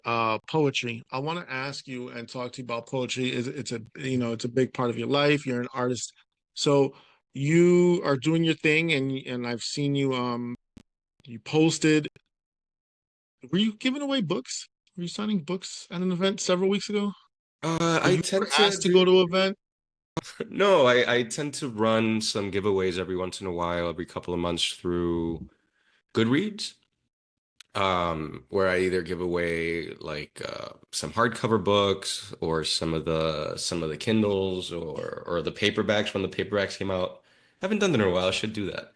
Poetry. I want to ask you and talk to you about poetry. It's a big part of your life. You're an artist, so you are doing your thing, and I've seen you. You posted. Were you giving away books? Were you signing books at an event several weeks ago? Or I you tend were to asked to go do to an event? no, I tend to run some giveaways every once in a while, every couple of months through Goodreads. Where I either give away like some hardcover books or some of the Kindles or the paperbacks when the paperbacks came out. Haven't done that in a while. I should do that.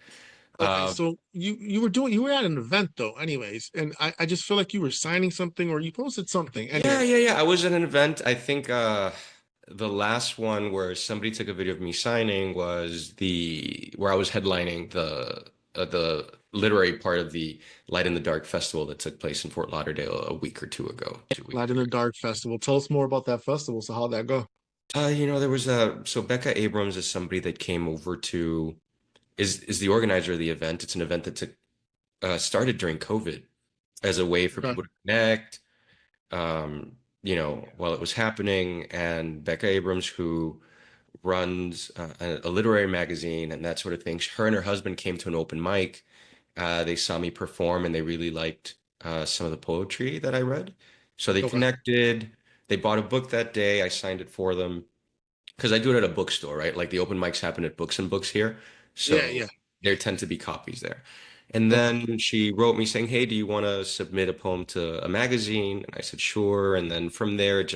Okay, Um, so you were at an event though, anyways, and I just feel like you were signing something or you posted something. yeah, Anyways, yeah, yeah. I was at an event. I think the last one where somebody took a video of me signing was the where I was headlining the literary part of the Light in the Dark festival that took place in Fort Lauderdale a week or two ago, 2 weeks. Light in the Dark Festival. Tell us more about that festival. So how'd that go? There was a so Becca Abrams is somebody that came over to is the organizer of the event. It's an event that started during COVID as a way for Okay. people to connect, while it was happening. And Becca Abrams, who runs a literary magazine and that sort of thing, her and her husband came to an open mic. They saw me perform and they really liked some of the poetry that I read. So they Okay. connected. They bought a book that day. I signed it for them because I do it at a bookstore, right? Like the open mics happen at Books and Books here. Yeah, So yeah. there tend to be copies there. And Okay. then she wrote me saying, "Hey, do you want to submit a poem to a magazine?" And I said, "Sure." And then from there,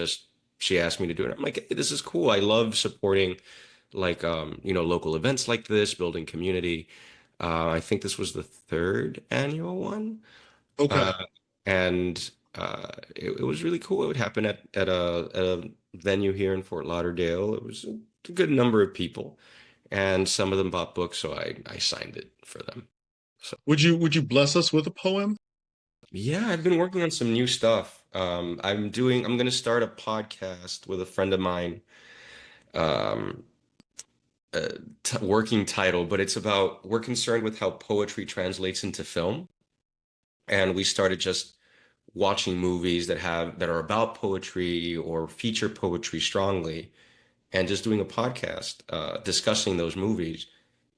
she asked me to do it. I'm like, "Hey, this is cool. I love supporting like local events like this, building community." I think this was the third annual one. Okay. Uh, and it was really cool. It would happen at a venue here in Fort Lauderdale. It was a good number of people, and some of them bought books, so I signed it for them. So Would you bless us with a poem? yeah, I've been working on some new stuff. I'm gonna start a podcast with a friend of mine. Um, Working title, but it's about we're concerned with how poetry translates into film, and we started just watching movies that are about poetry or feature poetry strongly, and just doing a podcast discussing those movies.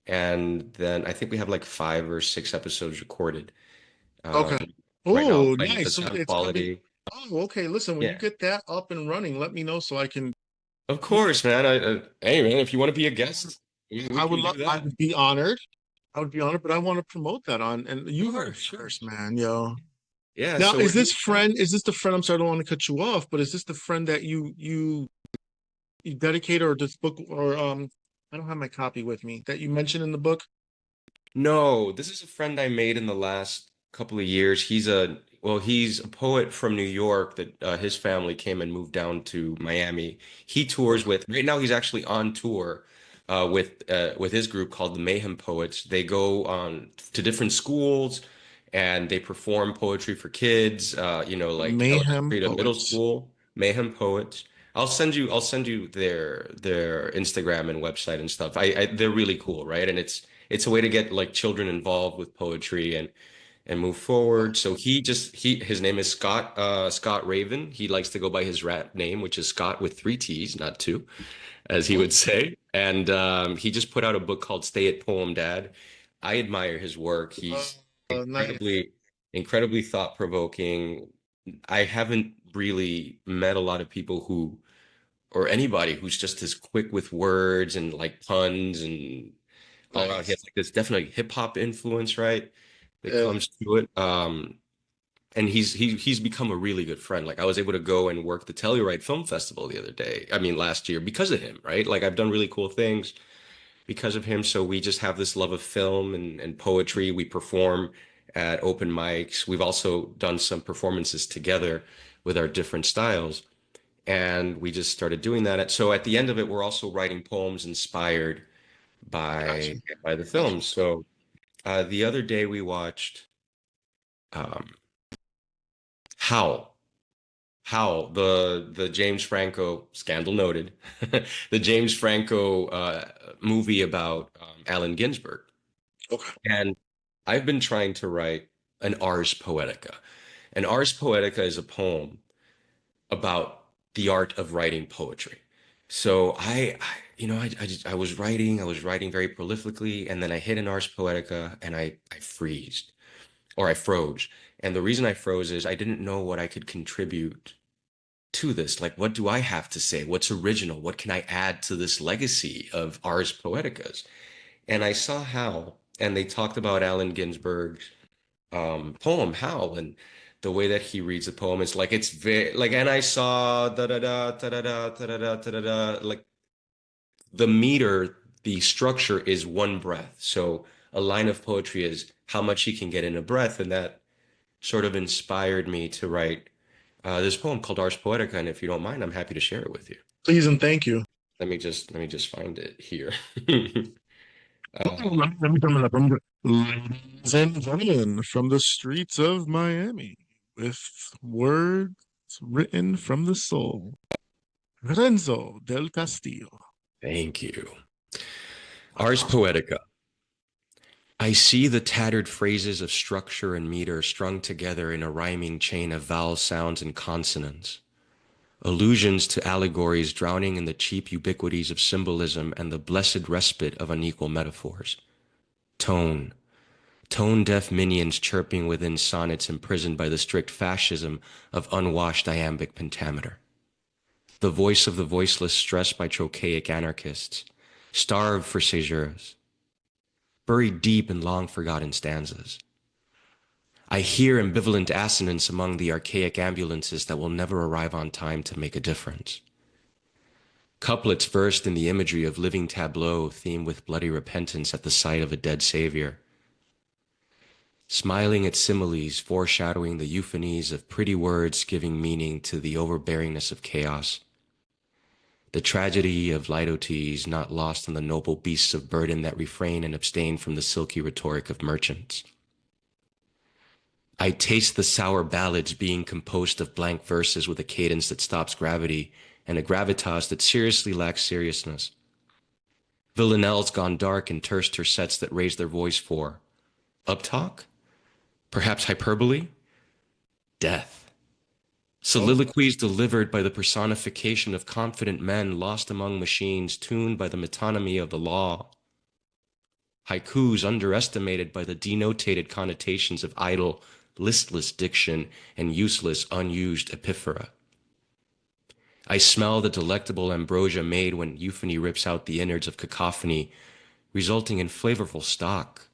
And then I think we have like 5 or 6 episodes recorded. Um, Okay. right now, I'm Oh, playing with the nice. So sound it's coming. quality. Oh, okay. Listen, when you Yeah, get that up and running, let me know so I can. of course, man. Hey, man, if you want to be a guest, we I would can love. do I that. would be honored. I would be honored, but I want to promote that on. And you heard Sure, it sure. first, man. Yo. Yeah, Now, so we're is doing this that. friend? Is this the friend? I'm sorry, I don't want to cut you off, but is this the friend that you dedicate or this book or I don't have my copy with me that you mentioned in the book? No, this is a friend I made in the last couple of years. He's a poet from New York that his family came and moved down to Miami. He tours Okay. with, right now he's actually on tour with his group called the Mayhem Poets. They go on to different schools and they perform poetry for kids, like Mayhem elementary to middle Poets. school, Mayhem Poets. I'll send you their Instagram and website and stuff. They're really cool, right? And it's a way to get like children involved with poetry and move forward. So his name is Scott Raven. He likes to go by his rap name, which is Scott with 3 T's, not two, as he would say. And he just put out a book called Stay at Poem Dad. I admire his work. He's Nice. incredibly thought-provoking. I haven't really met a lot of people who or anybody who's just as quick with words and like puns and all around. He Nice. has like this definitely hip hop influence, right? That Yeah. comes to it. And he's become a really good friend. Like I was able to go and work the Telluride Film Festival the other day. I mean, last year because of him, right? Like I've done really cool things because of him. So we just have this love of film and poetry. We perform at open mics. We've also done some performances together with our different styles. And we just started doing that. So at the end of it, we're also writing poems inspired Gotcha. by the Gotcha. film. So the other day we watched um, Howl. Howl, the James Franco scandal noted, the James Franco movie about Allen Ginsberg. Okay. And I've been trying to write an Ars Poetica. An Ars Poetica is a poem about the art of writing poetry. So I I was writing very prolifically, and then I hit an Ars Poetica, and I freezed or I froze. And the reason I froze is I didn't know what I could contribute to this. Like, what do I have to say? What's original? What can I add to this legacy of Ars Poeticas? And I saw how, and they talked about Allen Ginsberg's poem Howl, and the way that he reads the poem is like it's very like, and I saw da da da da da da da da da da da, like the meter, the structure is one breath. So a line of poetry is how much you can get in a breath, and that sort of inspired me to write this poem called Ars Poetica. And if you don't mind, I'm happy to share it with you. Please and thank you. Let me just find it here. Coming up. Ladies and gentlemen, from the streets of Miami, with words written from the soul, Renzo del Castillo. Thank you. Ars Poetica. I see the tattered phrases of structure and meter strung together in a rhyming chain of vowel sounds and consonants. Allusions to allegories drowning in the cheap ubiquities of symbolism and the blessed respite of unequal metaphors. Tone. Tone-deaf minions chirping within sonnets imprisoned by the strict fascism of unwashed iambic pentameter. The voice of the voiceless stressed by trochaic anarchists, starved for caesures, buried deep in long-forgotten stanzas. I hear ambivalent assonance among the archaic ambulances that will never arrive on time to make a difference. Couplets versed in the imagery of living tableau themed with bloody repentance at the sight of a dead savior. smiling at similes foreshadowing the euphonies of pretty words giving meaning to the overbearingness of chaos. The tragedy of litotes not lost in the noble beasts of burden that refrain and abstain from the silky rhetoric of merchants. I taste the sour ballads being composed of blank verses with a cadence that stops gravity and a gravitas that seriously lacks seriousness. Villanelle's gone dark and terse tercets that raise their voice for uptalk? Perhaps hyperbole? Death. Soliloquies delivered by the personification of confident men lost among machines tuned by the metonymy of the law. Haikus underestimated by the denotated connotations of idle, listless diction and useless, unused epiphora. I smell the delectable ambrosia made when euphony rips out the innards of cacophony, resulting in flavorful stock.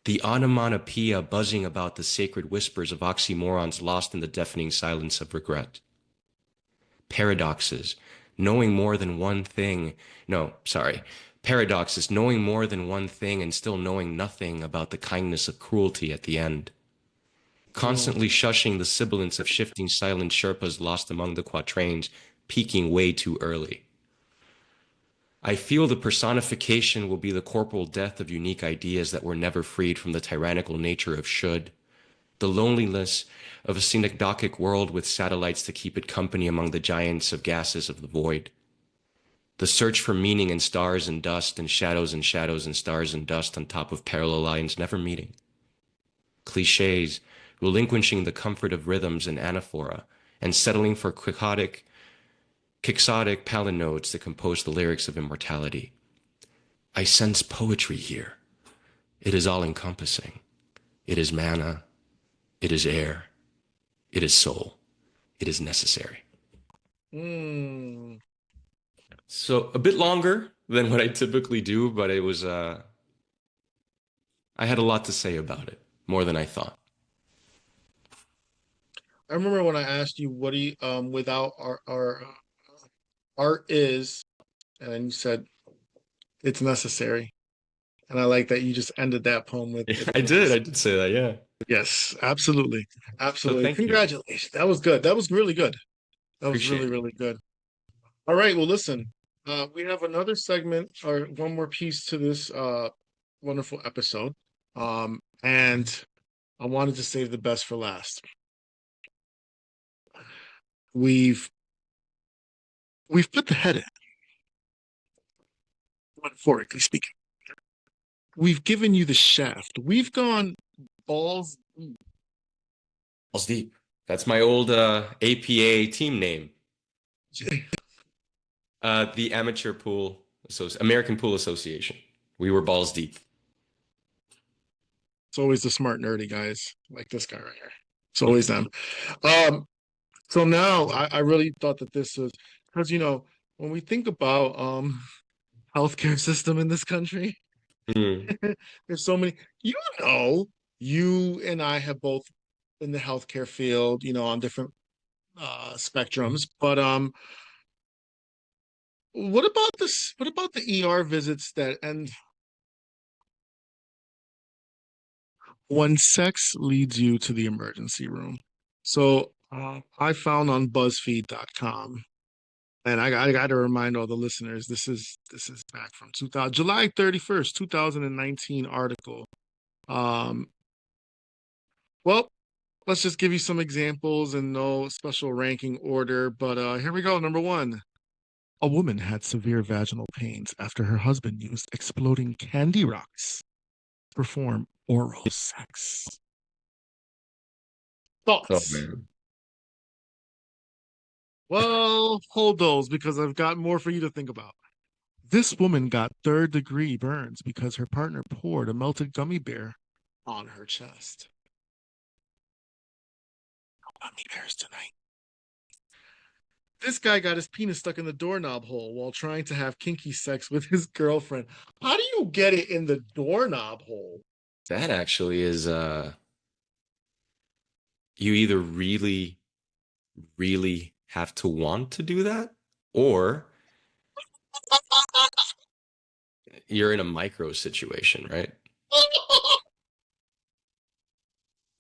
The onomatopoeia buzzing about the sacred whispers of oxymorons lost in the deafening silence of regret. Paradoxes, knowing more than one thing, paradoxes, knowing more than one thing and still knowing nothing about the kindness of cruelty at the end. Constantly shushing the sibilance of shifting silent Sherpas lost among the quatrains, peaking way too early. I feel the personification will be the corporal death of unique ideas that were never freed from the tyrannical nature of should, the loneliness of a synecdochic world with satellites to keep it company among the giants of gases of the void, the search for meaning in stars and dust and shadows and shadows and stars and dust on top of parallel lines never meeting, cliches relinquishing the comfort of rhythms and anaphora and settling for quixotic palinodes that compose the lyrics of immortality. I sense poetry here. It is all-encompassing. It is manna. It is air. It is soul. It is necessary. So a bit longer than what I typically do, but it was, I had a lot to say about it, more than I thought. I remember when I asked you, what do you, without our art is, and you said it's necessary. And I like that you just ended that poem with I did say that, yeah. Yes, absolutely. Absolutely. So thank you. Congratulations. That was good. That was really good. That was Appreciate really, it. really good. All right. Well, listen, we have another segment or one more piece to this wonderful episode. And I wanted to save the best for last. We've put the head in, metaphorically speaking. We've given you the shaft. We've gone balls deep. Balls deep. That's my old APA team name. The American Pool Association. We were balls deep. It's always the smart nerdy guys like this guy right here. It's always them. So now I really thought that this was because when we think about healthcare system in this country, there's so many. You and I have both in the healthcare field, on different spectrums. But what about this? What about the ER visits that end when sex leads you to the emergency room? So I found on BuzzFeed.com, and I got to remind all the listeners, this is back from July 31st, 2019 article. Well, let's just give you some examples and no special ranking order, but here we go. Number one. A woman had severe vaginal pains after her husband used exploding candy rocks to perform oral sex. Oh, Thoughts? man. Well, hold those because I've got more for you to think about. This woman got third-degree burns because her partner poured a melted gummy bear on her chest. No gummy bears tonight. This guy got his penis stuck in the doorknob hole while trying to have kinky sex with his girlfriend. How do you get it in the doorknob hole? That actually is you either really, really have to want to do that, or you're in a micro situation, right?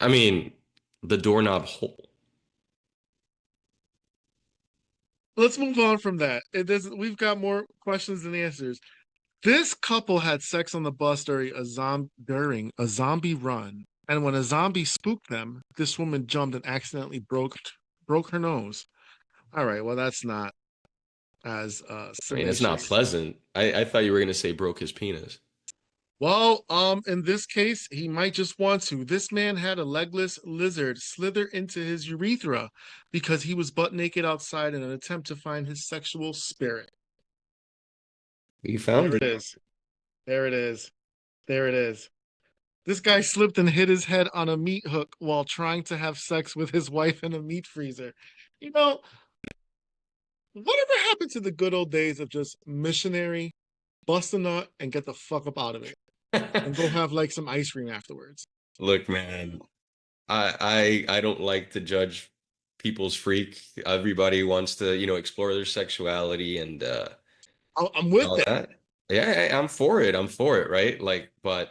I mean, the doorknob hole. Let's move on from that. We've got more questions than answers. This couple had sex on the bus during a zombie run, and when a zombie spooked them, this woman jumped and accidentally broke her nose. All right, well that's not as I mean, it's not salacious. pleasant. I thought you were gonna say broke his penis. Well, in this case, he might just want to. This man had a legless lizard slither into his urethra because he was butt naked outside in an attempt to find his sexual spirit. You There found it it. is. There it is. There it is. This guy slipped and hit his head on a meat hook while trying to have sex with his wife in a meat freezer. You know, whatever happened to the good old days of just missionary, bust a nut, and get the fuck up out of it and go have like some ice cream afterwards? Look, man, I don't like to judge people's freak. Everybody wants to, explore their sexuality and I'm with all that. that. Yeah, I'm for it. I'm for it, right? Like, but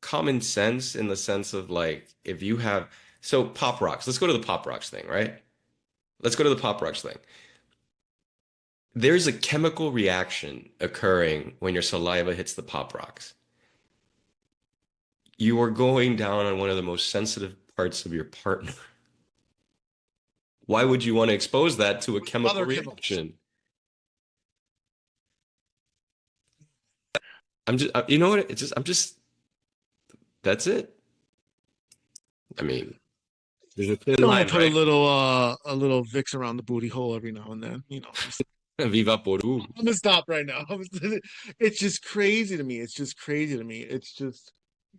common sense in the sense of like if you have so pop rocks, let's go to the pop rocks thing, right? Let's go to the pop rocks thing. There's a chemical reaction occurring when your saliva hits the pop rocks. You are going down on one of the most sensitive parts of your partner. Why would you want to expose that to a chemical Other chemicals. reaction? I'm just, you know what? That's it. I mean, there's a thin I'm gonna line, put a right? little Vicks around the booty hole every now and then. Viva Peru. I'm gonna stop right now. It's just crazy to me. It's just crazy to me. It's just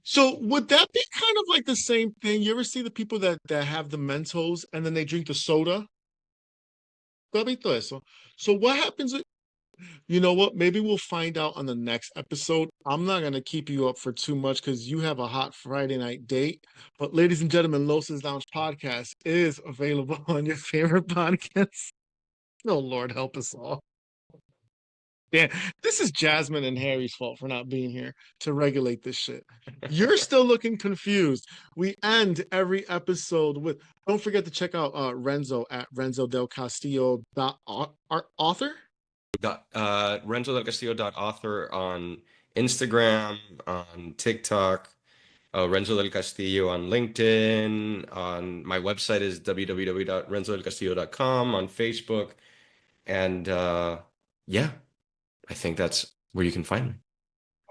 so would that be kind of like the same thing? You ever see the people that have the Mentos and then they drink the soda? ¿Tú has visto eso? So what happens? You know what? Maybe we'll find out on the next episode. I'm not gonna keep you up for too much because you have a hot Friday night date. But ladies and gentlemen, Los's Lounge podcast is available on your favorite podcast. Oh Lord, help us all. Yeah, this is Jazmine and Harry's fault for not being here to regulate this shit. You're still looking confused. We end every episode with don't forget to check out Renzo at Renzo Del Castillo author. Renzo del Castillo author on Instagram, on TikTok, Renzo del Castillo on LinkedIn, on my website is www.renzodelcastillo.com, on Facebook, and yeah, I think that's where you can find me.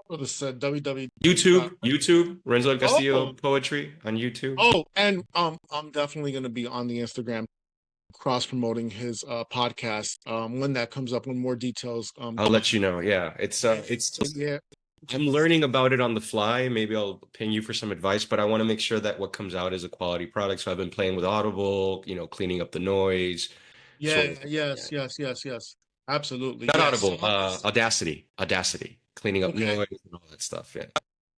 Brother said www. YouTube, Renzo del Castillo Oh, poetry on YouTube. oh, and I'm definitely gonna be on the Instagram cross promoting his podcast when that comes up when more details I'll let you know. Yeah, it's just yeah. I'm learning about it on the fly. Maybe I'll ping you for some advice, but I want to make sure that what comes out is a quality product. So I've been playing with Audible, cleaning up the noise, sort Yeah, of. Yeah. yes. Absolutely. Not Yes. Audible, Audacity, cleaning up Okay. noise and all that stuff. Yeah.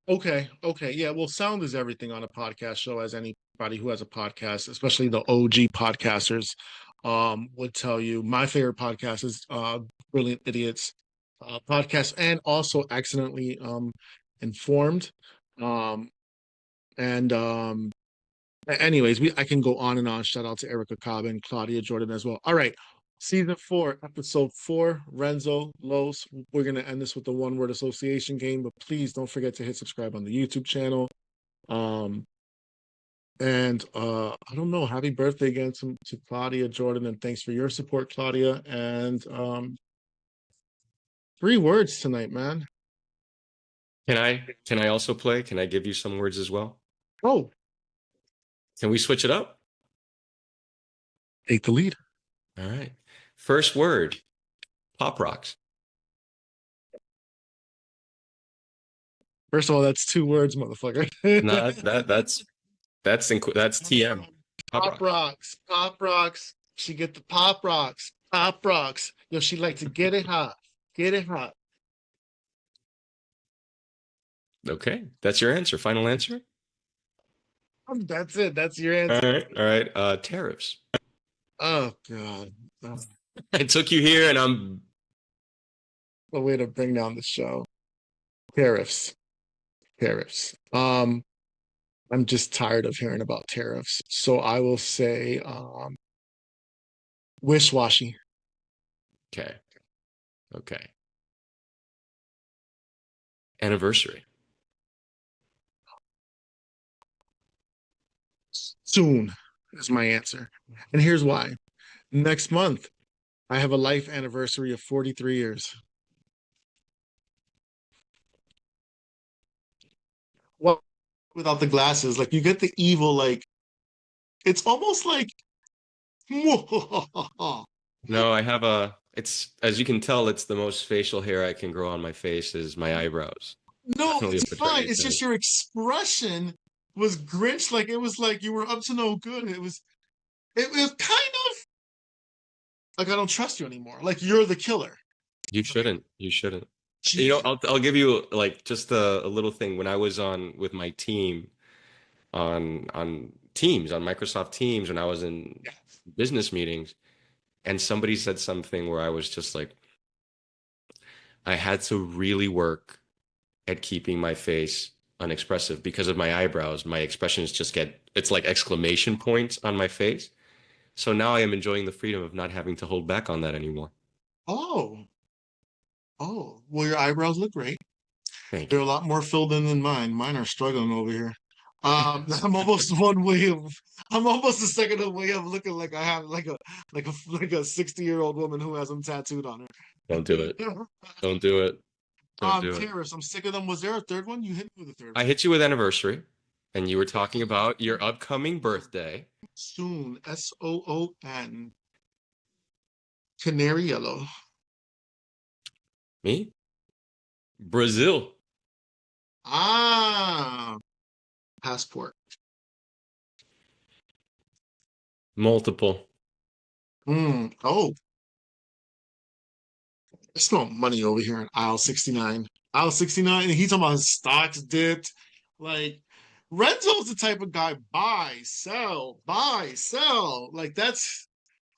Okay. Yeah. Well, sound is everything on a podcast show, as anybody who has a podcast, especially the OG podcasters, would tell you. My favorite podcast is Brilliant Idiots podcast and also Accidentally Informed. Um, and anyways, I can go on and on. Shout out to Erica Cobb and Claudia Jordan as well. All right. Season 4, episode 4, Renzo, Los. We're gonna end this with the one word association game, but please don't forget to hit subscribe on the YouTube channel. Um, and I don't know, happy birthday again to Claudia Jordan, and thanks for your support, Claudia. And 3 words tonight, man. Can I also play? Can I give you some words as well? Oh, Can we switch it up? take the lead. All right. First word, pop rocks. First of all, that's 2 words, motherfucker. No, that's TM. Pop Pop rocks. rocks, pop rocks. She get the pop rocks, pop rocks. Yo, she like to get it hot, get it hot. Okay, that's your answer. Final answer. That's it. That's your All answer. right, all right. Tariffs. Oh God, oh, I took you here, and I'm the way to bring down the show. Tariffs, tariffs. I'm just tired of hearing about tariffs. So I will say wish-washy. Okay. Okay. Anniversary. Soon is my answer. And here's why. Next month, I have a life anniversary of 43 years. Well, without the glasses, like you get the evil, like it's almost like no, No, I have a, it's, as you can tell, it's the most facial hair I can grow on my face is my eyebrows. Definitely a it's fine. paternity It's thing. just your expression was Grinch, like it was like you were up to no good. It was kind of like I don't trust you anymore. Like you're the killer. You shouldn't. You shouldn't. You know, Jesus. I'll give you like just a little thing. When I was on with my team on Teams, on Microsoft Teams, when I was in Yeah. business meetings, and somebody said something where I was just like, I had to really work at keeping my face unexpressive because of my eyebrows. My expressions just get, it's like exclamation points on my face. So now I am enjoying the freedom of not having to hold back on that anymore. Oh, oh. Well, your eyebrows look great. Thank They're you. a lot more filled in than mine. Mine are struggling over here. I'm almost one way of, I'm almost a second away of looking like I have like a 60-year-old woman who has them tattooed on Don't do it. her. Don't do it. Don't do it. Terrace, I'm sick of them. Was there a third one? You hit me with a third I one. hit you with anniversary, and you were talking about your upcoming birthday. Soon, Soon. Canary yellow. Me? Brazil. Ah, passport. Multiple. Oh, there's no money over here in aisle 69. Aisle 69, and he's talking about his stocks dipped. Like, Renzo's the type of guy, buy, sell, buy, sell. Like, that's,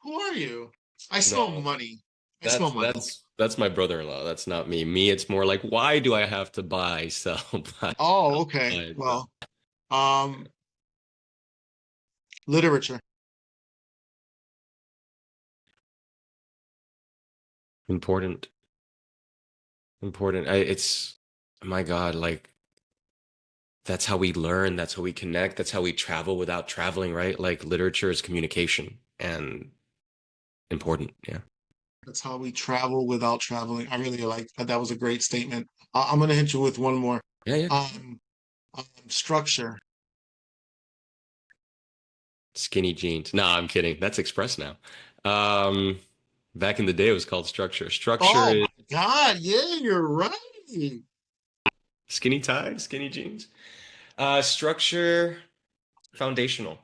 who are you? I smell No, money. I smell that's money. that's my brother-in-law. That's not me. Me, it's more like, why do I have to buy, sell, buy, Oh, okay. buy, sell? Well, um, literature. Important. Important. It's my God, like that's how we learn, that's how we connect, that's how we travel without traveling, right? Like literature is communication and important. Yeah. That's how we travel without traveling. I really like that. That was a great statement. I'm gonna hit you with one more. Yeah, yeah. Um, structure. Skinny jeans. No, I'm kidding. That's Express now. Um, back in the day, it was called Structure. Structure Oh is my God, yeah, you're right. skinny tie, skinny jeans. Structure, foundational.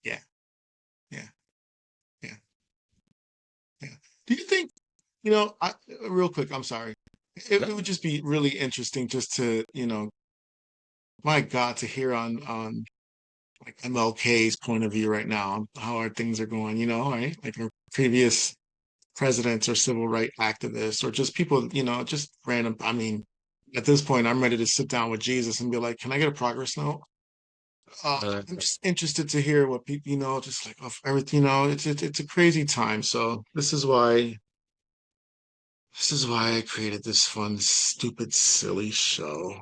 Yeah, yeah, yeah, yeah. Do you think, real quick, I'm sorry. It No, would just be really interesting just to, my God, to hear on like MLK's point of view right now, how our things are going, right? Like our previous presidents or civil rights activists or just people, just random. I mean, at this point, I'm ready to sit down with Jesus and be like, can I get a progress note? uh, I'm just interested to hear what people, just like of everything, it's a crazy time. So this is why I created this fun, stupid, silly show.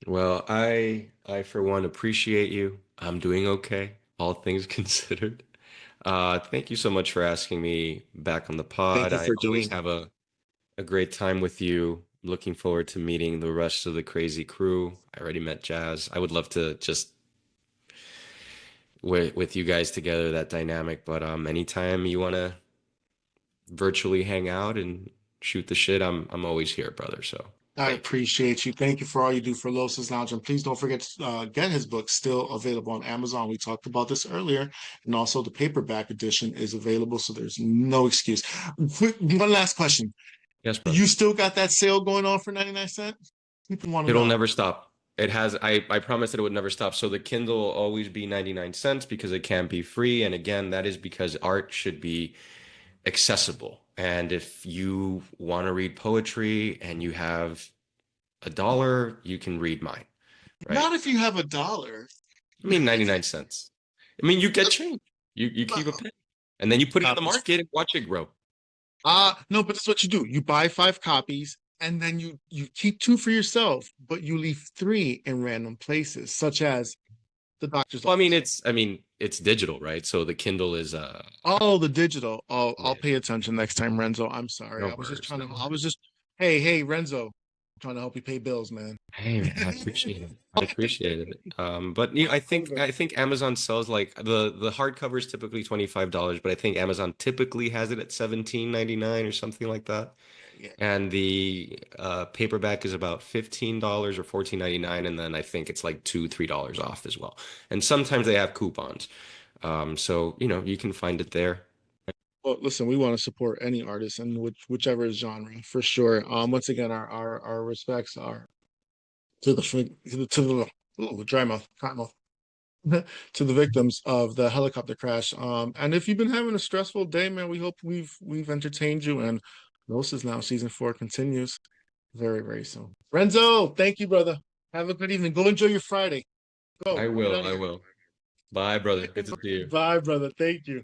well, I for one appreciate you. I'm doing okay, all things considered. Thank you so much for asking me back on the Thank pod. you I for always doing. have a great time with you. Looking forward to meeting the rest of the crazy crew. I already met Jazz. I would love to just with you guys together, that dynamic. But anytime you want to virtually hang out and shoot the shit, I'm always here, brother. So I thank you. appreciate you. Thank you for all you do for Los's Lounge. And please don't forget to get his book, still available on Amazon. We talked about this earlier. And also, the paperback edition is available. So there's no excuse. One last question. Yes, brother. You still got that sale going on for 99 cents? People want to It'll know. never stop. It has, I promised that it would never stop. So the Kindle will always be 99 cents because it can't be free. And again, that is because art should be accessible. And if you want to read poetry and you have $1, you can read mine. right? Not if you have $1. I mean, 99 cents. I mean, you get change. You keep a penny, and then you put it in the market and watch it grow. No, but that's what you do. You buy 5 copies and then you keep 2 for yourself, but you leave 3 in random places, such as the doctor's Well, office. I mean, it's digital, right? So the Kindle is Oh, the digital. Oh, yeah, I'll pay attention next time, Renzo. I'm sorry. no I was just worries, trying no to, I worries. was just, hey, Renzo, I'm trying to help you pay bills, man. Hey, man, I appreciate it. I appreciate it. But you know, I think Amazon sells like the hardcover is typically $25, but I think Amazon typically has it at 17.99 or something like that. Yeah. And the paperback is about $15 or 14.99, and then I think it's like $2, $3 off as well. And sometimes they have coupons. So you know, you can find it there. Well, listen, we want to support any artist and whichever genre for sure. Once again, our respects are to the dry mouth, cotton mouth, to the victims of the helicopter crash. And if you've been having a stressful day, man, we hope we've entertained you. And Los is now season 4 continues very, very soon. Renzo, thank you, brother. Have a good evening. Go enjoy your Friday. Go. I Get will, out of I here. will. Bye, brother. Good to see you. Bye, brother. Thank you.